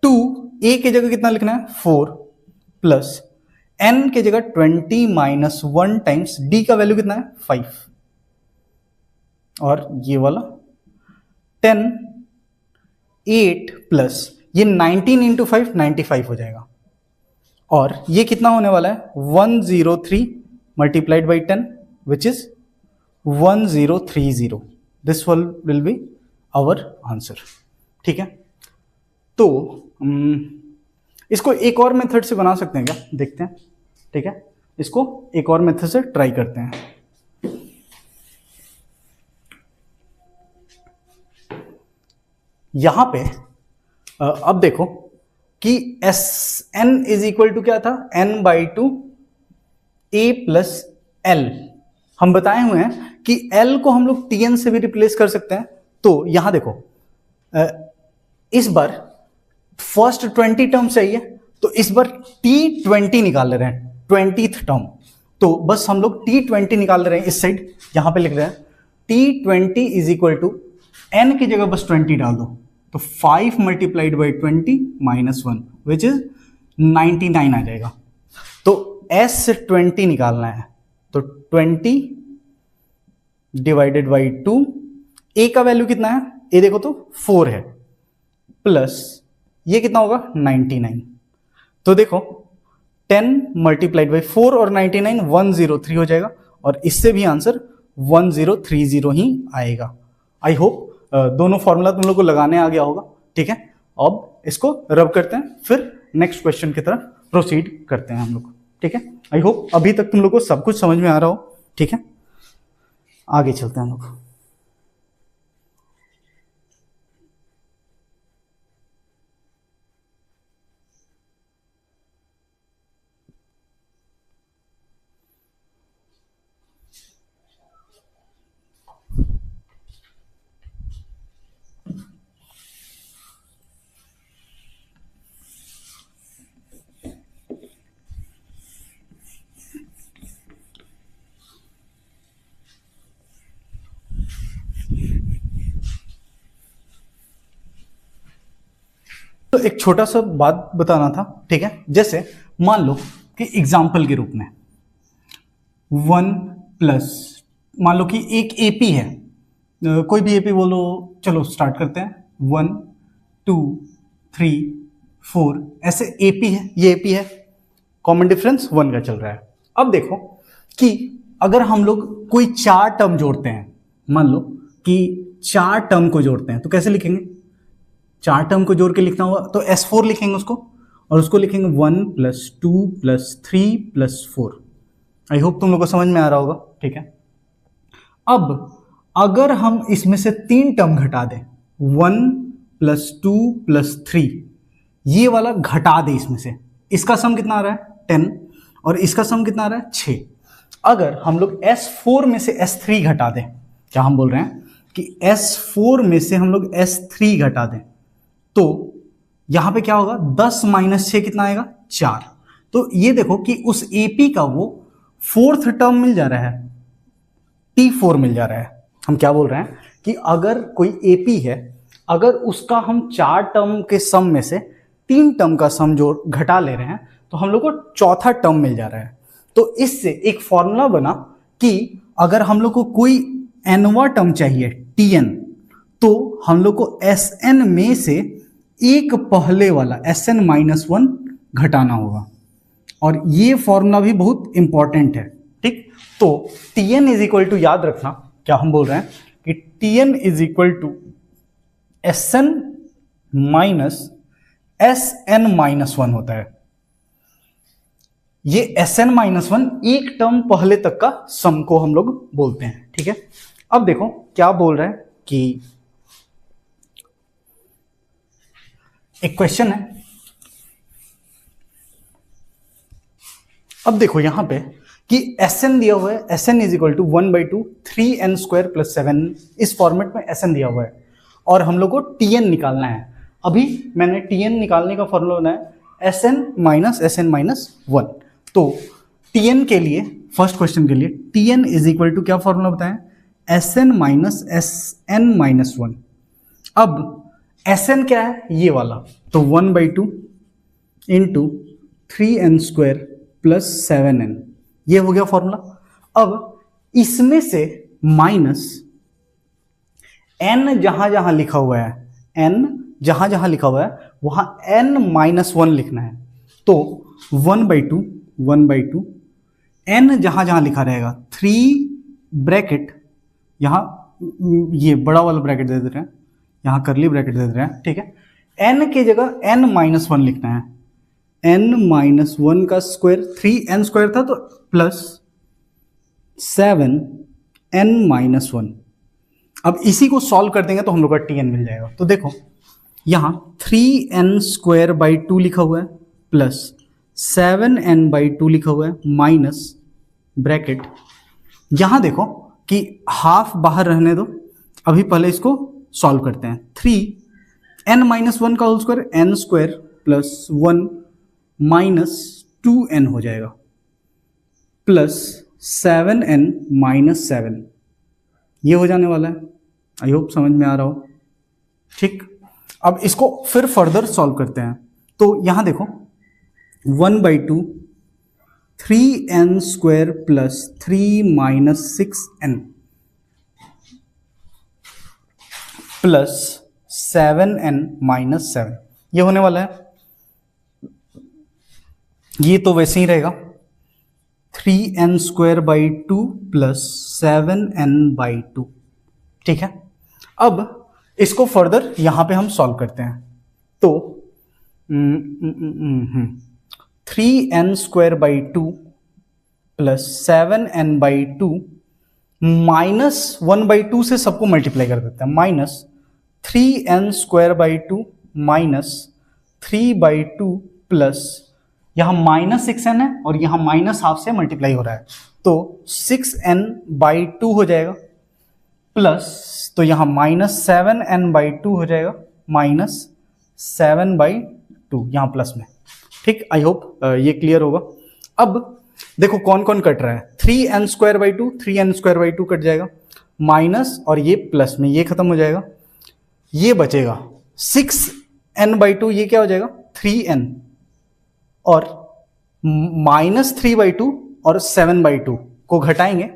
2 a की जगह कितना लिखना है, 4 प्लस n की जगह 20 माइनस 1 टाइम्स d का वैल्यू कितना है, 5। और ये वाला 10 8 प्लस ये 19 इंटू 5 95 हो जाएगा। और ये कितना होने वाला है, 103 multiplied by 10 which is 1030। This will be our answer, ठीक है। तो इसको एक और मेथड से बना सकते हैं क्या, देखते हैं, ठीक है। इसको एक और मेथड से ट्राई करते हैं। यहां पे अब देखो कि Sn इज इक्वल टू क्या था, n/2 a प्लस l। हम बताए हुए हैं कि l को हम लोग tn से भी रिप्लेस कर सकते हैं। तो यहां देखो इस बार फर्स्ट 20 टर्म चाहिए, तो इस बार t20 निकाल रहे हैं, 20th टर्म। तो बस हम लोग t20 निकाल रहे हैं इस साइड, यहां पे लिख रहे हैं t20 is equal to n की जगह बस 20 डाल दो। तो 5 multiplied by 20 minus 1 which is 99 आ जाएगा। तो S20 निकालना है, तो 20 डिवाइडेड बाई 2, a का वैल्यू कितना है, a देखो तो 4 है, प्लस ये कितना होगा 99। तो देखो 10 मल्टीप्लाइड बाई 4 और 99 103 हो जाएगा, और इससे भी आंसर 1030 ही आएगा। आई होप दोनों फॉर्मूला तुम लोग को लगाने आ गया होगा, ठीक है। अब इसको रब करते हैं, फिर नेक्स्ट क्वेश्चन की तरफ प्रोसीड करते हैं हम लोग, ठीक है। आई होप अभी तक तुम लोग को सब कुछ समझ में आ रहा हो, ठीक है। आगे चलते हैं हम लोग। तो एक छोटा सा बात बताना था, ठीक है। जैसे मान लो कि एग्जाम्पल के रूप में 1 प्लस, मान लो कि एक एपी है, कोई भी एपी बोलो, चलो स्टार्ट करते हैं। 1 2 3 4, ऐसे AP है, ये AP है, कॉमन डिफरेंस 1 का चल रहा है। अब देखो कि अगर हम लोग कोई 4 टर्म जोड़ते हैं, मान लो कि 4 टर्म को जोड़ते हैं, तो कैसे लिखेंगे? 4 टर्म को जोड़ के लिखना होगा तो S4 लिखेंगे उसको, और उसको लिखेंगे 1 + 2 + 3 + 4। आई होप तुम लोग को समझ में आ रहा होगा, ठीक है। अब अगर हम इसमें से 3 टर्म घटा दें, 1 + 2 + 3, ये वाला घटा दे इसमें से, इसका सम कितना आ रहा है? 10, और इसका सम कितना आ रहा है? 6। अगर हम लोग S4 में से S3 घटा दें, क्या हम बोल रहे हैं कि S4 में से हम लोग S3 घटा दें, तो यहां पे क्या होगा? 10 - 6 कितना आएगा? 4। तो ये देखो कि उस AP का वो 4th टर्म मिल जा रहा है, T4 मिल जा रहा है। हम क्या बोल रहे हैं कि अगर कोई AP है, अगर उसका हम 4 टर्म के सम में से 3 टर्म का सम जो घटा ले रहे हैं, तो हम लोग को चौथा टर्म मिल जा रहा है। तो इससे एक फॉर्मूला बना कि अगर हम लोग को कोई nवां टर्म चाहिए, Tn, तो हम लोग को Sn में से एक पहले वाला Sn - 1 घटाना होगा, और ये फॉर्मूला भी बहुत इंपॉर्टेंट है, ठीक। तो Tn इज इक्वल टू, याद रखना क्या हम बोल रहे हैं कि Tn is equal to Sn - Sn - 1 होता है। ये Sn - 1 एक टर्म पहले तक का सम को हम लोग बोलते हैं, ठीक है। अब देखो क्या बोल रहा है कि एक क्वेश्चन है। अब देखो यहां पे कि Sn दिया हुआ है, Sn is equal to 1/2 3n² + 7, इस फॉर्मेट में Sn दिया हुआ है, और हम लोग को Tn निकालना है। अभी मैंने Tn निकालने का फॉर्मूला बनाया Sn - Sn - 1। तो Tn के लिए, फर्स्ट क्वेश्चन के लिए Tn इज इक्वल टू क्या फॉर्मूला बताएं? Sn - Sn - 1। अब Sn क्या है? ये वाला, तो 1/2 × 3n² + 7n, ये हो गया फॉर्मूला। अब इसमें से माइनस n जहां जहां लिखा हुआ है, n जहां जहां लिखा हुआ है वहां n - 1 लिखना है। तो 1/2 n जहां जहां लिखा रहेगा, 3 ब्रैकेट, यहां ये बड़ा वाला ब्रैकेट दे दे रहे हैं, यहां करली ब्रैकेट दे दे रहे हैं, ठीक है। n की जगह n - 1 लिखना है, n - 1 का स्क्वायर, 3n² था तो प्लस 7n - 1। अब इसी को सॉल्व कर देंगे तो हम लोग का Tn मिल जाएगा। तो देखो यहां 3n² / 2 लिखा हुआ है, प्लस 7n/2 लिखा हुआ है, माइनस ब्रैकेट, यहां देखो कि हाफ बाहर रहने दो, अभी पहले इसको सॉल्व करते हैं। 3n - 1 का होल स्क्वायर, n² + 1 - 2n हो जाएगा, प्लस 7n - 7, ये हो जाने वाला है। आई होप समझ में आ रहा हो, ठीक। अब इसको फिर फर्दर सॉल्व करते हैं। तो यहां देखो 1/2 3n² + 3 - 6n प्लस 7n - 7, ये होने वाला है। ये तो वैसे ही रहेगा, 3n² / 2 + 7n/2, ठीक है। अब इसको फर्दर यहां पे हम सॉल्व करते हैं। तो 3n² / 2 + 7n/2 -1/2 से सबको मल्टीप्लाई कर देते हैं, माइनस 3n² / 2 -3/2 प्लस यहां -6n है और यहां -½ से मल्टीप्लाई हो रहा है, तो 6n/2 हो जाएगा, प्लस तो यहां -7n/2 हो जाएगा, -7/2 यहां प्लस में, ठीक। आई होप ये क्लियर होगा। अब देखो कौन कौन कट रहा है, 3n² / 2 3n² / 2 कट जाएगा, माइनस और ये प्लस में ये खत्म हो जाएगा, ये बचेगा 6n/2, ये क्या हो जाएगा 3n, और -3/2 और 7/2 को घटाएंगे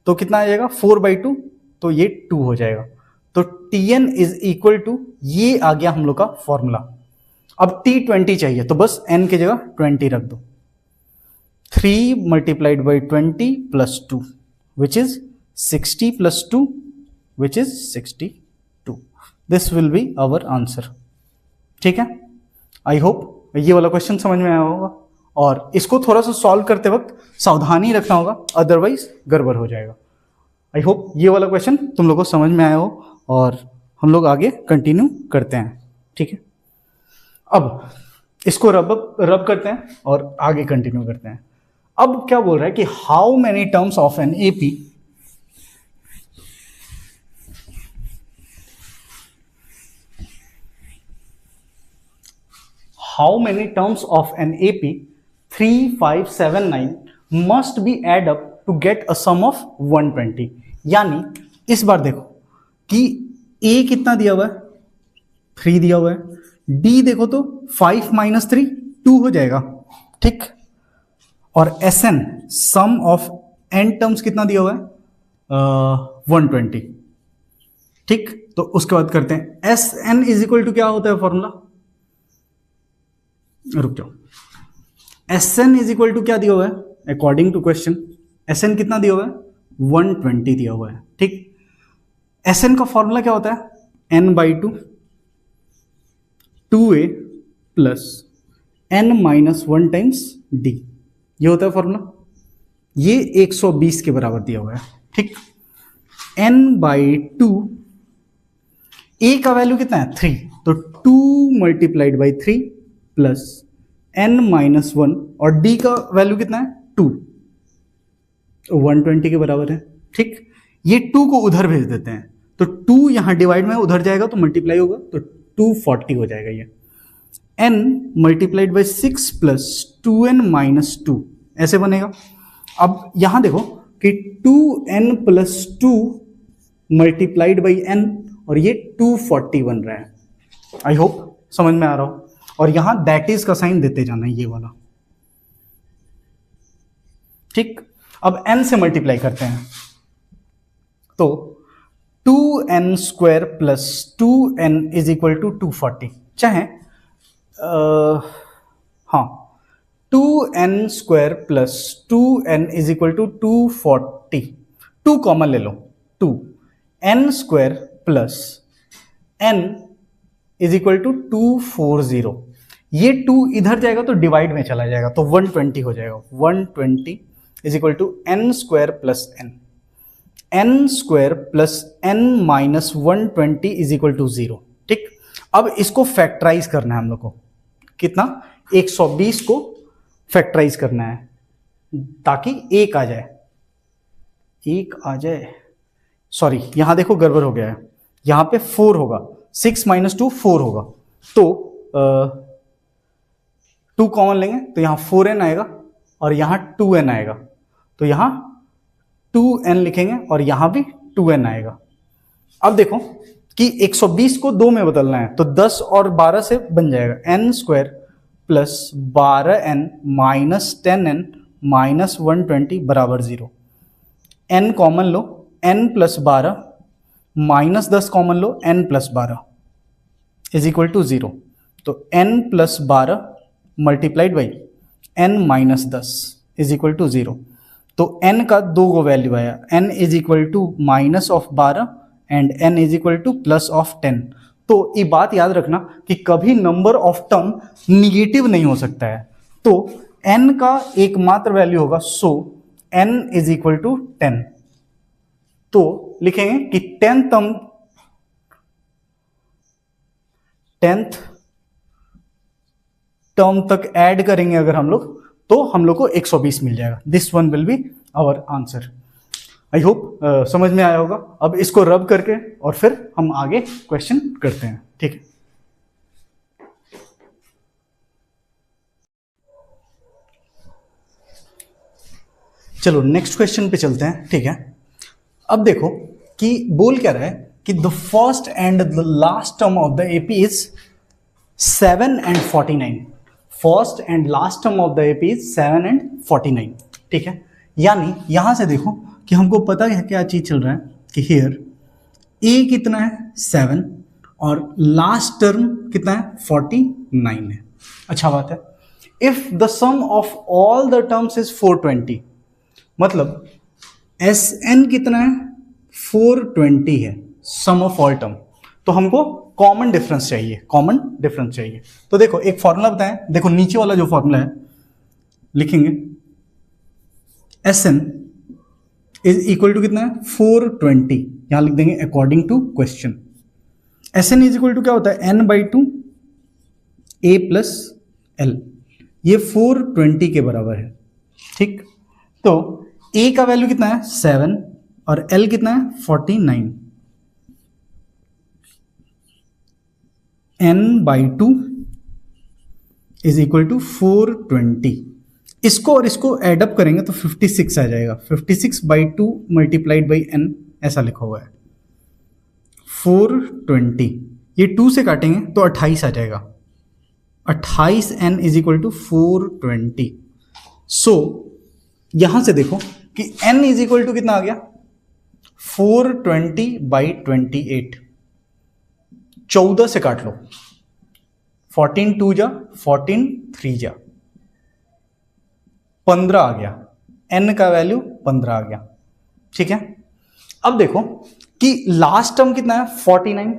तो कितना आ जाएगा 4/2, तो ये 2 हो जाएगा। तो Tn इज इक्वल टू, ये आ गया हम लोग का फॉर्मूला। अब t20 चाहिए तो बस n की जगह 20 रख दो। 3 multiplied by 20 plus 2 which is 60 plus 2 which is 62. This will be our answer. ठीक है, आई होप ये वाला क्वेश्चन समझ में आया होगा और इसको थोड़ा सा सॉल्व करते वक्त सावधानी रखना होगा, अदरवाइज गड़बड़ हो जाएगा। आई होप ये वाला क्वेश्चन तुम लोगों को समझ में आया हो और हम लोग आगे कंटिन्यू करते हैं। ठीक है, अब इसको रब करते हैं और आगे कंटिन्यू करते हैं। अब क्या बोल रहा है कि how many terms of an AP how many terms of an AP 3579 must be add up to get a sum of 120। यानी इस बार देखो कि A कितना दिया हुआ है, 3 दिया हुआ है, D देखो तो 5 माइनस 3 2 हो जाएगा, ठीक। और SN sum of n terms कितना दिया हुआ है 120, ठीक। तो उसके बाद करते हैं SN इज इक्वल टू क्या होता है फॉर्मूला, रुक जाओ, SN इज इक्वल टू क्या दिया हुआ है अकॉर्डिंग टू क्वेश्चन, SN कितना दिया हुआ है 120 दिया हुआ है, ठीक। SN का फॉर्मूला क्या होता है n/2 2a plus n minus 1 times d, ये होता है फॉर्मूला। ये 120 के बराबर दिया हुआ है, ठीक। n/2 a का वैल्यू कितना है 3, तो 2 multiplied by 3 plus n minus 1 और d का वैल्यू कितना है 2, 120 के बराबर है, ठीक। ये 2 को उधर भेज देते हैं तो 2 यहां डिवाइड में उधर जाएगा तो मल्टीप्लाई होगा तो 240 हो जाएगा। ये n multiplied by 6 plus 2n minus 2 ऐसे बनेगा। अब यहां देखो कि 2n plus 2 multiplied by n और ये 240 बन रहा है। आई होप समझ में आ रहा हो। और यहां दैट इज का साइन देते जाना है, ये वाला, ठीक। अब n से मल्टीप्लाई करते हैं तो 2n square plus 2n is equal to 240, चाहे हाँ 2n square plus 2n is equal to 240, 2 common ले लो, 2 n square plus n is equal to 240, ये 2 इधर जाएगा तो डिवाइड में चला जाएगा तो 120 हो जाएगा। 120 is equal to n square plus n square plus n minus 120 is equal to 0, ठीक। अब इसको फैक्टराइज करना है हम लोग को, कितना 120 को फैक्टराइज करना है ताकि 1 आ जाए, 1 आ जाए, सॉरी यहां देखो गड़बड़ हो गया है, यहां पे 4 होगा, 6 माइनस 2 4 होगा, तो 2 कॉमन लेंगे तो यहां 4n आएगा और यहां 2n आएगा, तो यहां 2n लिखेंगे और यहां भी 2n आएगा। अब देखो कि 120 को 2 में बदलना है तो 10 और 12 से बन जाएगा n square plus 12n minus 10n minus 120 बराबर 0। n कॉमन लो, n प्लस 12 माइनस 10 कॉमन लो, n plus 12 is equal to 0, तो n plus 12 multiplied by n minus 10 is equal to 0, तो n का 2 गो वैल्यू आया, n is equal to minus of 12 and n is equal to plus of 10। तो ये बात याद रखना कि कभी नंबर ऑफ टर्म निगेटिव नहीं हो सकता है, तो n का एकमात्र वैल्यू होगा, सो n इज इक्वल टू 10, तो लिखेंगे कि 10th टर्म तक ऐड करेंगे अगर हम लोग तो हम लोग को 120 मिल जाएगा। This one will be our answer. I hope समझ में आया होगा। अब इसको रब करके और फिर हम आगे क्वेश्चन करते हैं, ठीक है। चलो नेक्स्ट क्वेश्चन पे चलते हैं, ठीक है। अब देखो कि बोल क्या रहा है कि the first and the last term of the AP is 7 and 49। First and last term of the AP is 7 and 49, ठीक है। यानी यहां से देखो कि हमको पता है क्या चीज चल रहा है कि हियर ए कितना है 7 और लास्ट टर्म कितना है 49 है। अच्छा बात है। If the sum of all the terms is 420, मतलब एस एन कितना है 420 है, सम ऑफ ऑल टर्म, तो हमको कॉमन डिफरेंस चाहिए, कॉमन डिफरेंस चाहिए। तो देखो एक फॉर्मूला बताएं, देखो नीचे वाला जो फॉर्मूला है लिखेंगे, S n is equal to कितना है 420, यहां लिख देंगे according to question. S n is equal to क्या होता है n by two a plus l, ये 420 के बराबर है, ठीक। तो ए का वैल्यू कितना है 7 और एल कितना है 49, n by two is equal to 420, इसको और इसको एडअप करेंगे तो 56 आ जाएगा, 56 by two multiplied by n, ऐसा लिखा हुआ है 420, ये 2 से काटेंगे तो 28 आ जाएगा, 28n इज इक्वल टू 420। सो यहां से देखो कि n इज इक्वल टू कितना आ गया 420 बाई 28, 14 से काट लो, 14 2 जा 14 3 जा 15 आ गया, n का वैल्यू 15 आ गया, ठीक है। अब देखो कि लास्ट टर्म कितना है 49,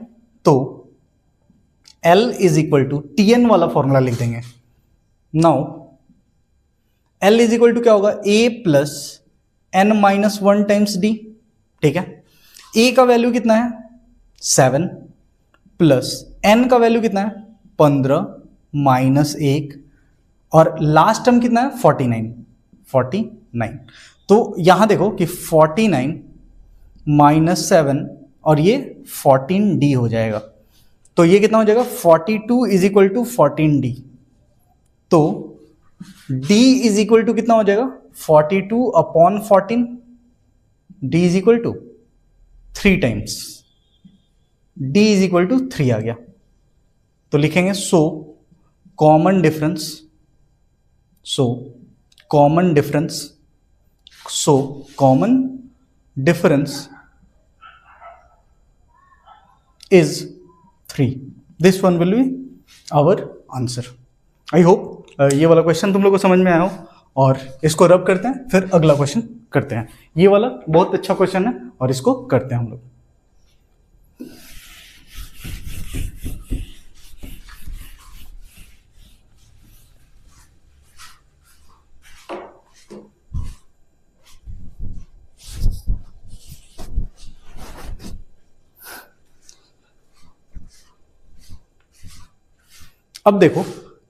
तो L is equal to TN वाला फॉर्मूला लिख देंगे। Now L is equal to क्या होगा A plus n minus 1 times D, ठीक है। A का वैल्यू कितना है 7 प्लस n का वैल्यू कितना है 15 माइनस 1 और लास्ट टर्म कितना है 49। तो यहां देखो कि 49 माइनस 7 और ये 14D हो जाएगा, तो ये कितना हो जाएगा 42 इज इक्वल टू 14D, तो D इज इक्वल टू कितना हो जाएगा 42 upon 14, D is equal to 3 times, D is equal to 3 आ गया। तो लिखेंगे so common difference, so common difference is 3. This one will be our answer. I hope ये वाला क्वेश्चन तुम लोग को समझ में आया हो, और इसको रब करते हैं फिर अगला क्वेश्चन करते हैं। ये वाला बहुत अच्छा क्वेश्चन है और इसको करते हैं हम लोग। अब देखो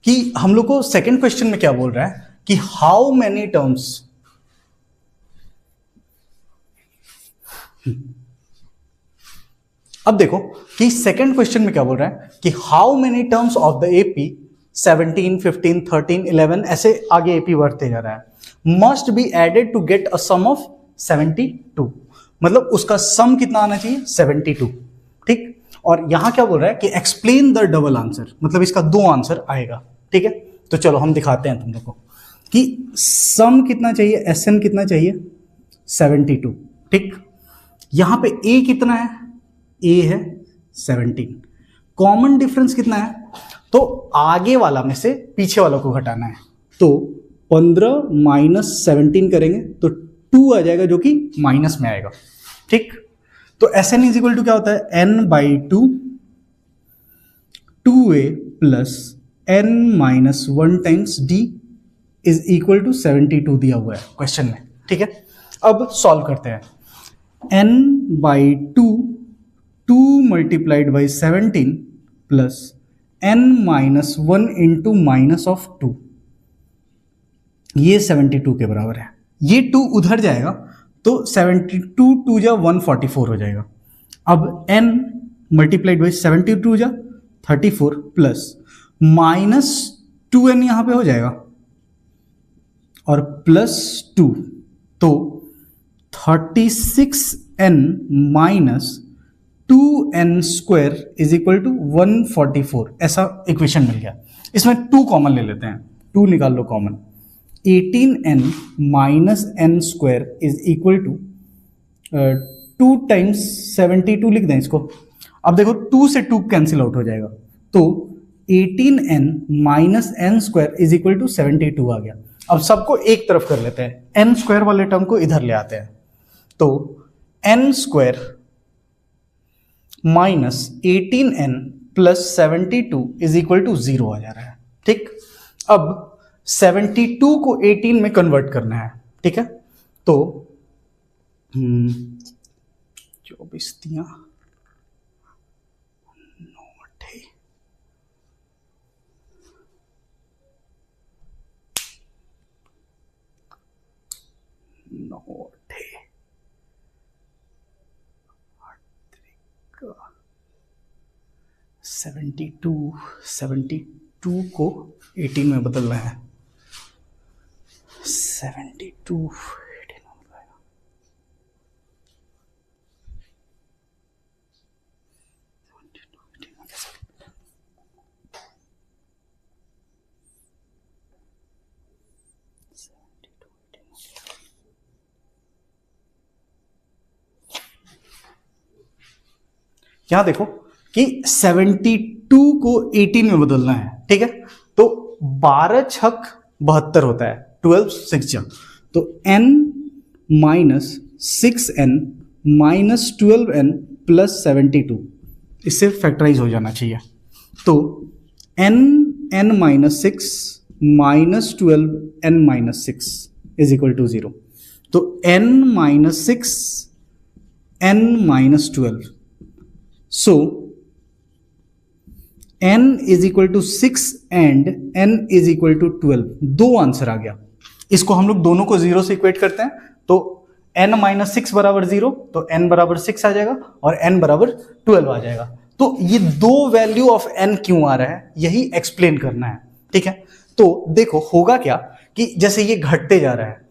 कि हम लोग को सेकंड क्वेश्चन में क्या बोल रहा है कि हाउ मेनी टर्म्स, अब देखो कि सेकंड क्वेश्चन में क्या बोल रहा है कि how many terms of the AP 17, 15, 13, 11 ऐसे आगे एपी बढ़ते जा रहा है, must be added to get a sum of 72, मतलब उसका सम कितना आना चाहिए 72, ठीक। और यहां क्या बोल रहा है कि एक्सप्लेन द डबल आंसर, मतलब इसका 2 आंसर आएगा, ठीक है। तो चलो हम दिखाते हैं तुम लोग को कि सम कितना चाहिए, एसएन कितना चाहिए 72, ठीक। यहां पे ए कितना है, ए है 17, कॉमन डिफरेंस कितना है, तो आगे वाला में से पीछे वाला को घटाना है, तो 15 माइनस 17 करेंगे तो 2 आ जाएगा जो कि माइनस में आएगा, ठीक। तो S n is equal to क्या होता है n by two 2a plus n minus 1 times d is equal to 72 दिया हुआ है क्वेश्चन में, ठीक है। अब सॉल्व करते हैं, n by to 2 multiplied by 17 plus n minus 1 into minus of 2, ये 72 के बराबर है। ये 2 उधर जाएगा तो 72 2 जा 144 हो जाएगा। अब n मल्टीप्लाइड बाई 72 जा 34 प्लस माइनस 2n यहां पे हो जाएगा और प्लस 2, तो 36n minus 2n square is equal to 144, ऐसा इक्वेशन मिल गया। इसमें 2 कॉमन ले लेते हैं, 2 निकाल लो common, 18n minus n square is equal to 2 times 72 लिख दें इसको, अब देखो 2 से 2 कैंसिल आउट हो जाएगा, तो 18n minus n square is equal to 72 आ गया। अब सबको एक तरफ कर लेते हैं, एन स्क्वायर वाले टर्म को इधर ले आते हैं, तो n square minus 18n plus 72 is equal to 0 आ जा रहा है। ठीक, अब 72 को 18 में कन्वर्ट करना है। ठीक है, तो 24 दिया 72 को 18 में बदलना है। 72 18 में बदलेगा, यहां देखो कि 72 को 18 में बदलना है। ठीक है, तो 12 छक 72 होता है, 12 6 जा, तो n minus 6n minus 12n plus 72, इससे फैक्टराइज हो जाना चाहिए। तो n minus 6 minus 12n minus 6 is equal to 0, तो n minus 6 n minus 12, so n is equal to 6 and n is equal to 12, दो आंसर आ गया। इसको हम लोग दोनों को 0 से इक्वेट करते हैं, तो n माइनस 6 बराबर 0, तो n बराबर 6 आ जाएगा और n बराबर 12 आ जाएगा। तो ये दो वैल्यू ऑफ n क्यों आ रहा है, यही एक्सप्लेन करना है। ठीक है, तो देखो होगा क्या कि जैसे ये घटते जा रहा है,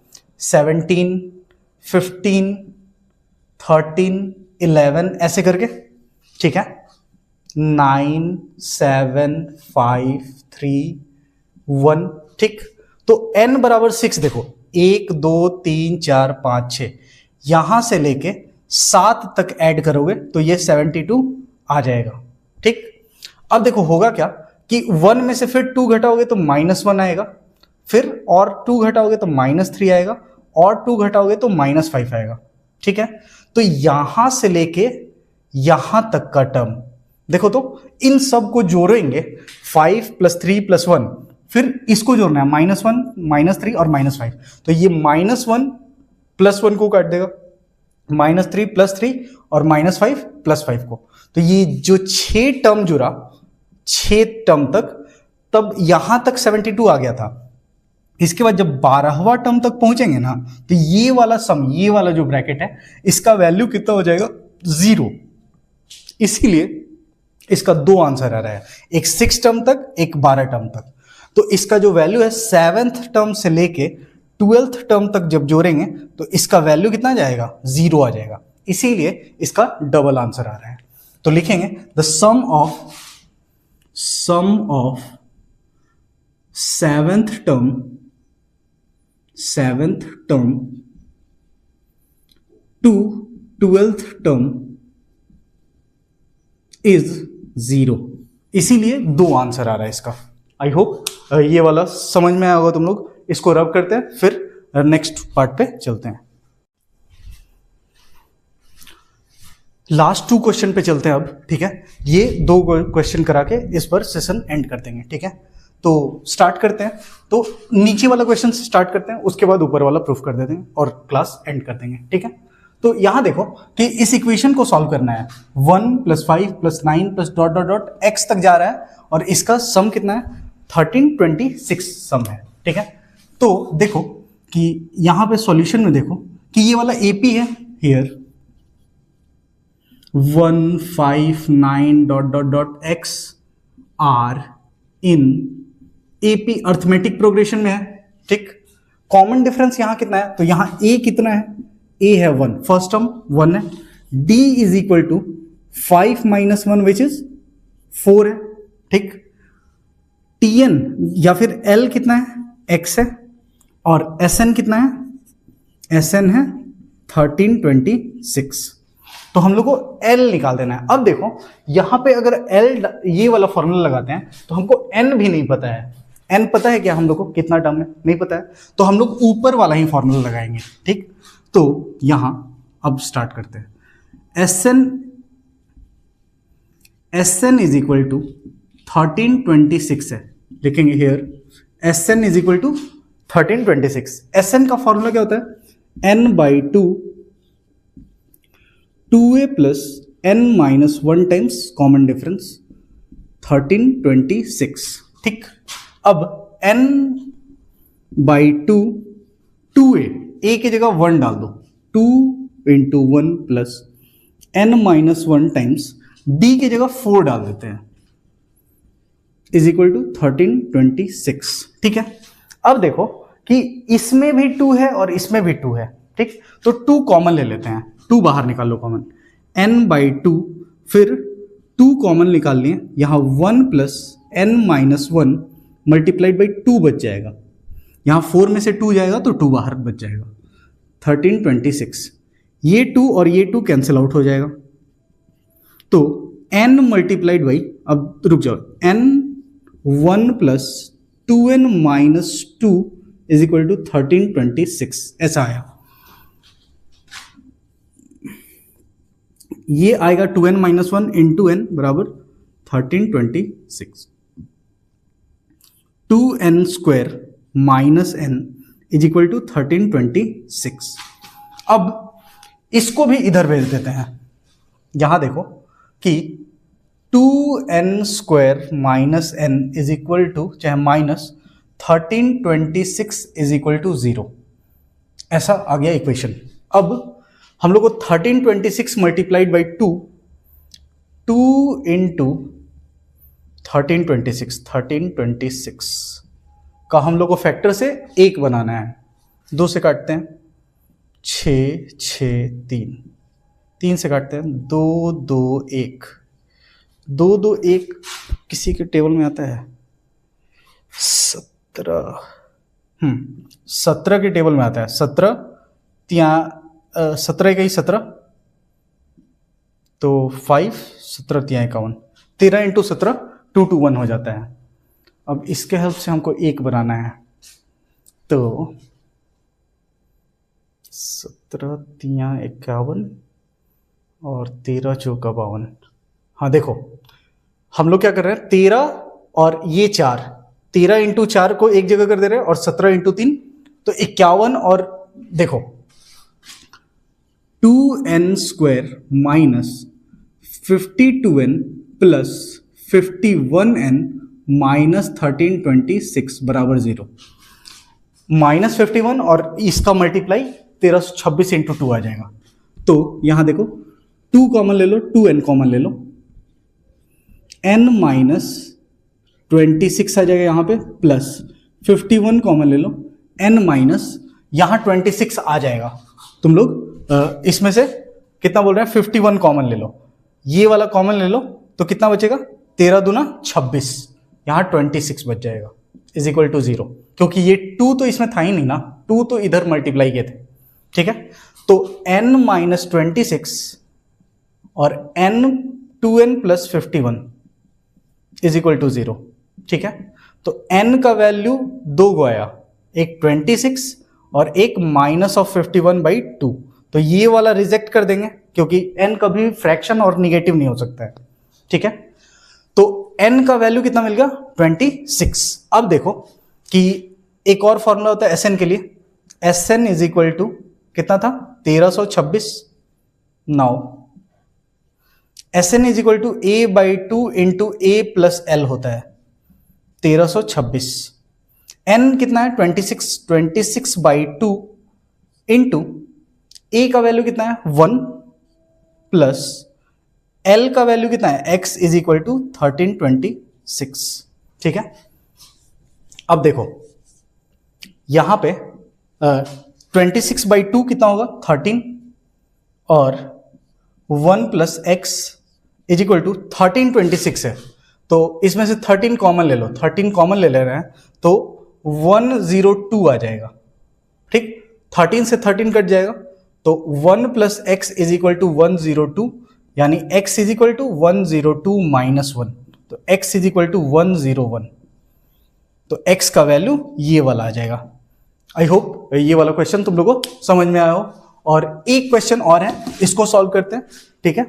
17 15 13 11 ऐसे करके, ठीक है, 9 7 5 3 1, ठीक, तो n बराबर 6 देखो 1 2 3 4 5 6, यहां से लेके 7 तक ऐड करोगे तो ये 72 आ जाएगा। ठीक, अब देखो होगा क्या कि 1 में से फिर 2 घटाओगे तो -1 आएगा, फिर और 2 घटाओगे तो -3 आएगा, और 2 घटाओगे तो -5 आएगा। ठीक है, तो यहां से लेके यहां तक का टर्म देखो, तो इन सब को जोड़ेंगे 5 + 3 + 1, फिर इसको जोड़ना है -1 -3 और -5, तो ये -1 + 1 को काट देगा, -3 + 3 और -5 + 5 को, तो ये जो 6 टर्म जुड़ा, 6 टर्म तक, तब यहां तक 72 आ गया था। इसके बाद जब 12वां टर्म तक पहुंचेंगे ना, तो ये वाला सम, ये वाला जो ब्रैकेट है, इसका वैल्यू कितना हो जाएगा, 0। इसीलिए इसका दो आंसर आ रहा है, एक 6 टर्म तक, एक 12 टर्म तक। तो इसका जो वैल्यू है 7th टर्म से लेके 12th टर्म तक जब जोड़ेंगे तो इसका वैल्यू कितना आ जाएगा, 0 आ जाएगा। इसीलिए इसका डबल आंसर आ रहा है। तो लिखेंगे the sum of 7th term to 12th term is 0, इसीलिए दो आंसर आ रहा है इसका। आई होप ये वाला समझ में आया होगा तुम लोग। इसको रब करते हैं, फिर नेक्स्ट पार्ट पे चलते हैं। लास्ट 2 क्वेश्चन पे चलते हैं अब। ठीक है, ये 2 क्वेश्चन करा के इस पर सेशन एंड कर देंगे। ठीक है, तो स्टार्ट करते हैं। तो नीचे वाला क्वेश्चन से स्टार्ट करते हैं, उसके बाद ऊपर वाला प्रूफ कर देते हैं और क्लास एंड कर देंगे। ठीक है, तो यहां देखो कि इस इक्वेशन को सॉल्व करना है, 1 + 5 + 9 + ... x तक जा रहा है, और इसका सम कितना है, 1326 सम है। ठीक है, तो देखो कि यहां पे सॉल्यूशन में देखो कि ये वाला AP है, here 1 5 9 ... x are in AP arithmetic progression में है। ठीक, कॉमन डिफरेंस यहां कितना है, तो यहां A कितना है, A है 1, फर्स्ट टर्म 1 है, D is equal to 5 - 1 which is 4 है। ठीक, TN या फिर L कितना है, X है, और SN कितना है, SN है 1326। तो हम लोग को L निकाल देना है। अब देखो यहाँ पे अगर L ये वाला फॉर्मूला लगाते हैं तो हमको N भी नहीं पता है। N पता है क्या हम लोग को कितना टर्म है, नहीं पता है, तो हम लोग ऊपर वाला ही फॉर्मूला लगाएंगे। ठीक, तो यहाँ अब स्टार्ट करते हैं। Sn इज इक्वल टू 1326 है, लिखेंगे here Sn is equal to 1326। Sn का फॉर्मूला क्या होता है, n by 2a plus n minus 1 times common difference 1326। ठीक, अब n बाई 2a, a की जगह 1 डाल दो, 2 into 1 plus n minus 1 times d की जगह 4 डाल देते हैं, इज इक्वल टू 1326। ठीक है, अब देखो कि इसमें भी 2 है और इसमें भी 2 है। ठीक, तो 2 कॉमन ले लेते हैं, 2 बाहर निकाल लो कॉमन, n बाई 2, फिर 2 कॉमन निकाल लिए, यहाँ 1 plus n minus 1 multiplied by 2 बच जाएगा, यहाँ 4 में से 2 जाएगा तो 2 बाहर बच जाएगा, 1326। ये 2 और ये 2 कैंसिल आउट हो जाएगा, तो n मल्टीप्लाइड बाई, अब रुक जाओ, n 1 plus 2n minus 2 is equal to 1326, ऐसा आया। ये आएगा 2n माइनस 1 इंटू n बराबर 1326। 2n square minus n is equal to 1326। अब इसको भी इधर भेज देते हैं, यहां देखो कि 2n square minus n is equal to, चाहे माइनस 1326 इज इक्वल टू 0, ऐसा आ गया इक्वेशन। अब हम लोग को 1326 मल्टीप्लाइड बाई 2 इंटू 1326 का हम लोग को फैक्टर से 1 बनाना है, 2 से काटते हैं 6 6 3 से काटते हैं 2 2 1 2 2 1 किसी के टेबल में आता है 17 के टेबल में आता है 17 17 का ही 17, तो 5 17 तिया 51, 13 इंटू 17 221 हो जाता है। अब इसके हेल्प से हमको 1 बनाना है, तो 17 तिया 51 और 13 चौका 52। हाँ देखो हम लोग क्या कर रहे हैं, 13 और ये 4, 13 इंटू 4 को एक जगह कर दे रहे हैं और 17 इंटू 3 तो 51, और देखो 2n square minus 52n plus 51n minus 1326 बराबर 0। माइनस 51 और इसका मल्टीप्लाई 1326 इंटू 2 आ जाएगा। तो यहां देखो 2 कॉमन ले लो, 2n कॉमन ले लो, n माइनस 26 आ जाएगा यहाँ पे, प्लस 51 कॉमन ले लो, n माइनस यहाँ 26 आ जाएगा। तुम लोग इसमें से कितना बोल रहे हैं, 51 कॉमन ले लो, ये वाला कॉमन ले लो, तो कितना बचेगा, 13 दूना 26, यहाँ 26 बच जाएगा, इज इक्वल टू 0, क्योंकि ये 2 तो इसमें था ही नहीं ना, 2 तो इधर मल्टीप्लाई किए थे। ठीक है, तो n माइनस 26 और n 2n plus 51 is equal to 0। ठीक है, तो n का वैल्यू 2 गो आया, एक 26 और एक माइनस ऑफ 51 बाई 2, तो ये वाला रिजेक्ट कर देंगे क्योंकि n कभी फ्रैक्शन और निगेटिव नहीं हो सकता है। ठीक है, तो n का वैल्यू कितना मिल गया, 26। अब देखो कि एक और फॉर्मूला होता है Sn के लिए, Sn इज इक्वल टू कितना था, 1326। Now Sn is equal to a by 2 into a plus l होता है 1326। n कितना है, 26 बाई 2 इंटू a का वैल्यू कितना है 1 प्लस l का वैल्यू कितना है, x इज इक्वल टू 1326। ठीक है, अब देखो यहां पे 26 बाई 2 कितना होगा, 13, और 1 plus x is equal to 1326 है, तो इसमें से 13 कॉमन ले लो, 13 कॉमन ले रहे हैं तो 102 आ जाएगा। ठीक, 13 से 13 कट जाएगा तो 1 plus x is equal to 102, यानी x is equal to 102 minus 1, तो x इज इक्वल टू 101, तो x का वैल्यू ये वाला आ जाएगा। आई होप ये वाला क्वेश्चन तुम लोगों को समझ में आया हो। और एक क्वेश्चन और है, इसको सॉल्व करते हैं, ठीक है,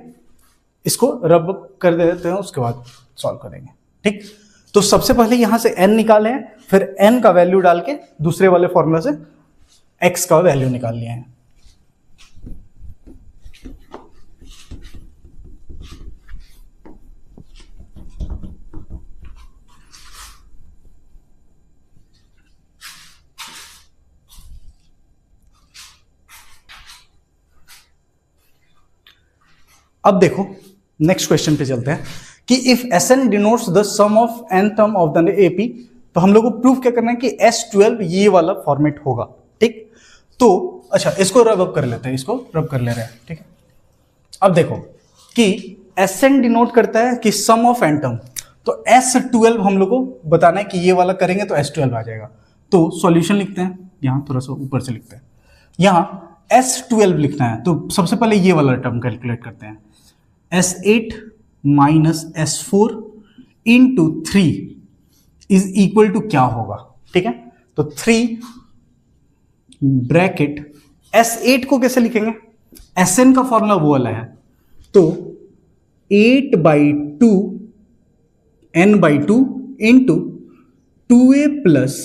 इसको रब कर देते हैं, उसके बाद सॉल्व करेंगे, ठीक। तो सबसे पहले यहां से n निकाले हैं, फिर n का वैल्यू डाल के दूसरे वाले फॉर्मूला से x का वैल्यू निकाल लिया है। अब देखो नेक्स्ट क्वेश्चन पे चलते हैं कि if Sn denotes the sum of n term of the AP, तो हम लोग को प्रूफ क्या करना है कि S12 ये वाला फॉर्मेट होगा, ठीक। तो अच्छा, इसको रब अप कर लेते हैं, इसको रब कर ले रहे हैं, ठीक है। अब देखो कि Sn डिनोट करता है कि सम ऑफ n टर्म, तो S12 हम लोग को बताना है कि ये वाला करेंगे तो S12 आ जाएगा। तो सॉल्यूशन लिखते हैं, यहाँ थोड़ा सा ऊपर से लिखते हैं, यहाँ S12 लिखना है, तो सबसे पहले ये वाला टर्म कैलकुलेट करते हैं। S8 minus S4 into 3 is equal to क्या होगा, ठीक है। तो 3 ब्रैकेट S8 को कैसे लिखेंगे, Sn का फॉर्मूला वो वाला है, तो 8/2 n/2 इंटू 2a प्लस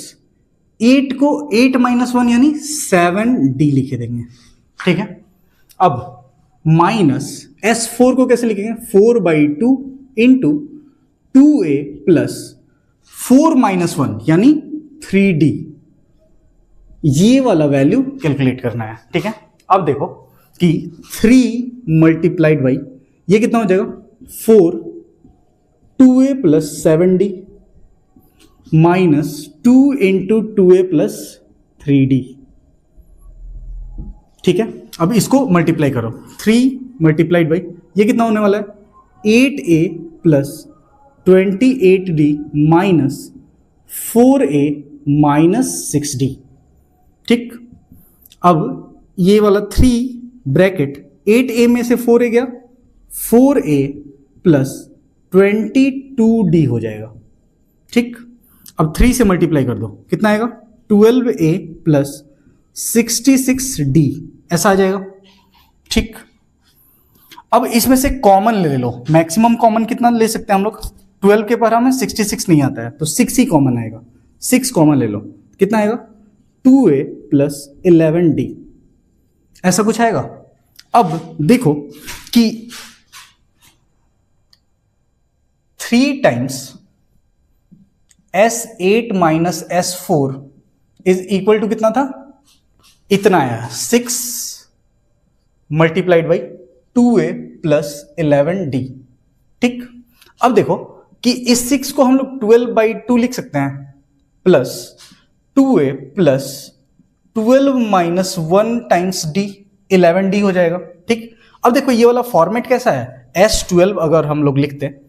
8 को 8 माइनस 1 यानी 7d लिखे देंगे, ठीक है। अब माइनस S4 को कैसे लिखेंगे, 4/2 इंटू 2a प्लस 4 माइनस 1 यानी 3d, ये वाला वैल्यू कैलकुलेट करना है, ठीक है। अब देखो कि 3 मल्टीप्लाइड बाई ये कितना हो जाएगा, 4 2a plus 7d minus 2 into 2a plus 3d, ठीक है। अब इसको मल्टीप्लाई करो, 3 मल्टीप्लाइड बाई ये कितना होने वाला है, 8a plus 28d minus 4a minus 6d, ठीक। अब ये वाला 3 ब्रैकेट 8a में से 4a गया, 4a प्लस 22d हो जाएगा, ठीक। अब 3 से मल्टीप्लाई कर दो, कितना आएगा, 12a प्लस 66d, ऐसा आ जाएगा, ठीक। अब इसमें से कॉमन ले लो, मैक्सिमम कॉमन कितना ले सकते हैं हम लोग, 12 के पर हमें 66 नहीं आता है, तो 6 ही कॉमन आएगा, 6 कॉमन ले लो, कितना आएगा, 2a प्लस 11d, ऐसा कुछ आएगा। अब देखो कि 3 times S8 minus S4 is equal to कितना था, इतना आया, 6 multiplied by 2a plus 11d, ठीक। अब देखो कि इस 6 को हम लोग 12/2 लिख सकते हैं, plus 2a plus 12 minus 1 times d, 11d हो जाएगा, ठीक। अब देखो ये वाला फॉर्मेट कैसा है, S12 अगर हम लोग लिखते हैं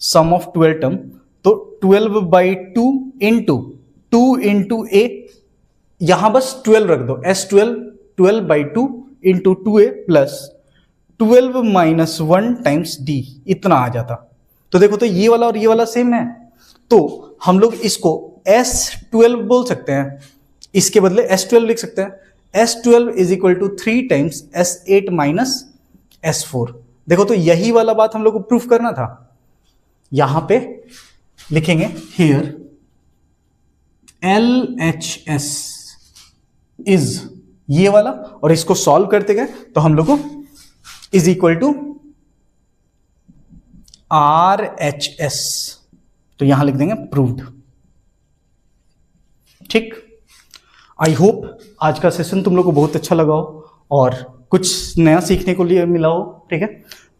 सम ऑफ 12 टर्म, तो 12/2 इंटू 2 इंटू a, यहां बस 12 रख दो, S12 12/2 into 2a plus 12 minus 1 times d, इतना आ जाता। तो देखो तो ये वाला और ये वाला सेम है, तो हम लोग इसको S12 बोल सकते हैं, इसके बदले S12 लिख सकते हैं। S12 is equal to 3 times S8 minus S4। देखो तो यही वाला बात हम लोग को प्रूफ करना था, यहां पे लिखेंगे हियर LHS इज ये वाला, और इसको सॉल्व करते गए तो हम लोग को इज इक्वल टू RHS, तो यहां लिख देंगे प्रूव्ड, ठीक। आई होप आज का सेशन तुम लोग को बहुत अच्छा लगा हो और कुछ नया सीखने को लिए मिला हो, ठीक है।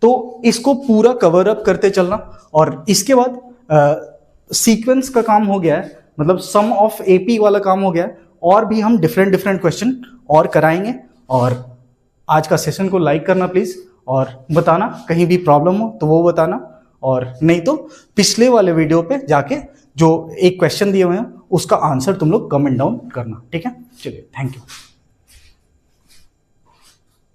तो इसको पूरा कवर अप करते चलना, और इसके बाद सीक्वेंस का काम हो गया है, मतलब सम ऑफ AP वाला काम हो गया है, और भी हम डिफरेंट क्वेश्चन और कराएंगे। और आज का सेशन को लाइक करना प्लीज, और बताना कहीं भी प्रॉब्लम हो तो वो बताना, और नहीं तो पिछले वाले वीडियो पे जाके जो एक क्वेश्चन दिए हुए हैं उसका आंसर तुम लोग कमेंट डाउन करना, ठीक है। चलिए, थैंक यू।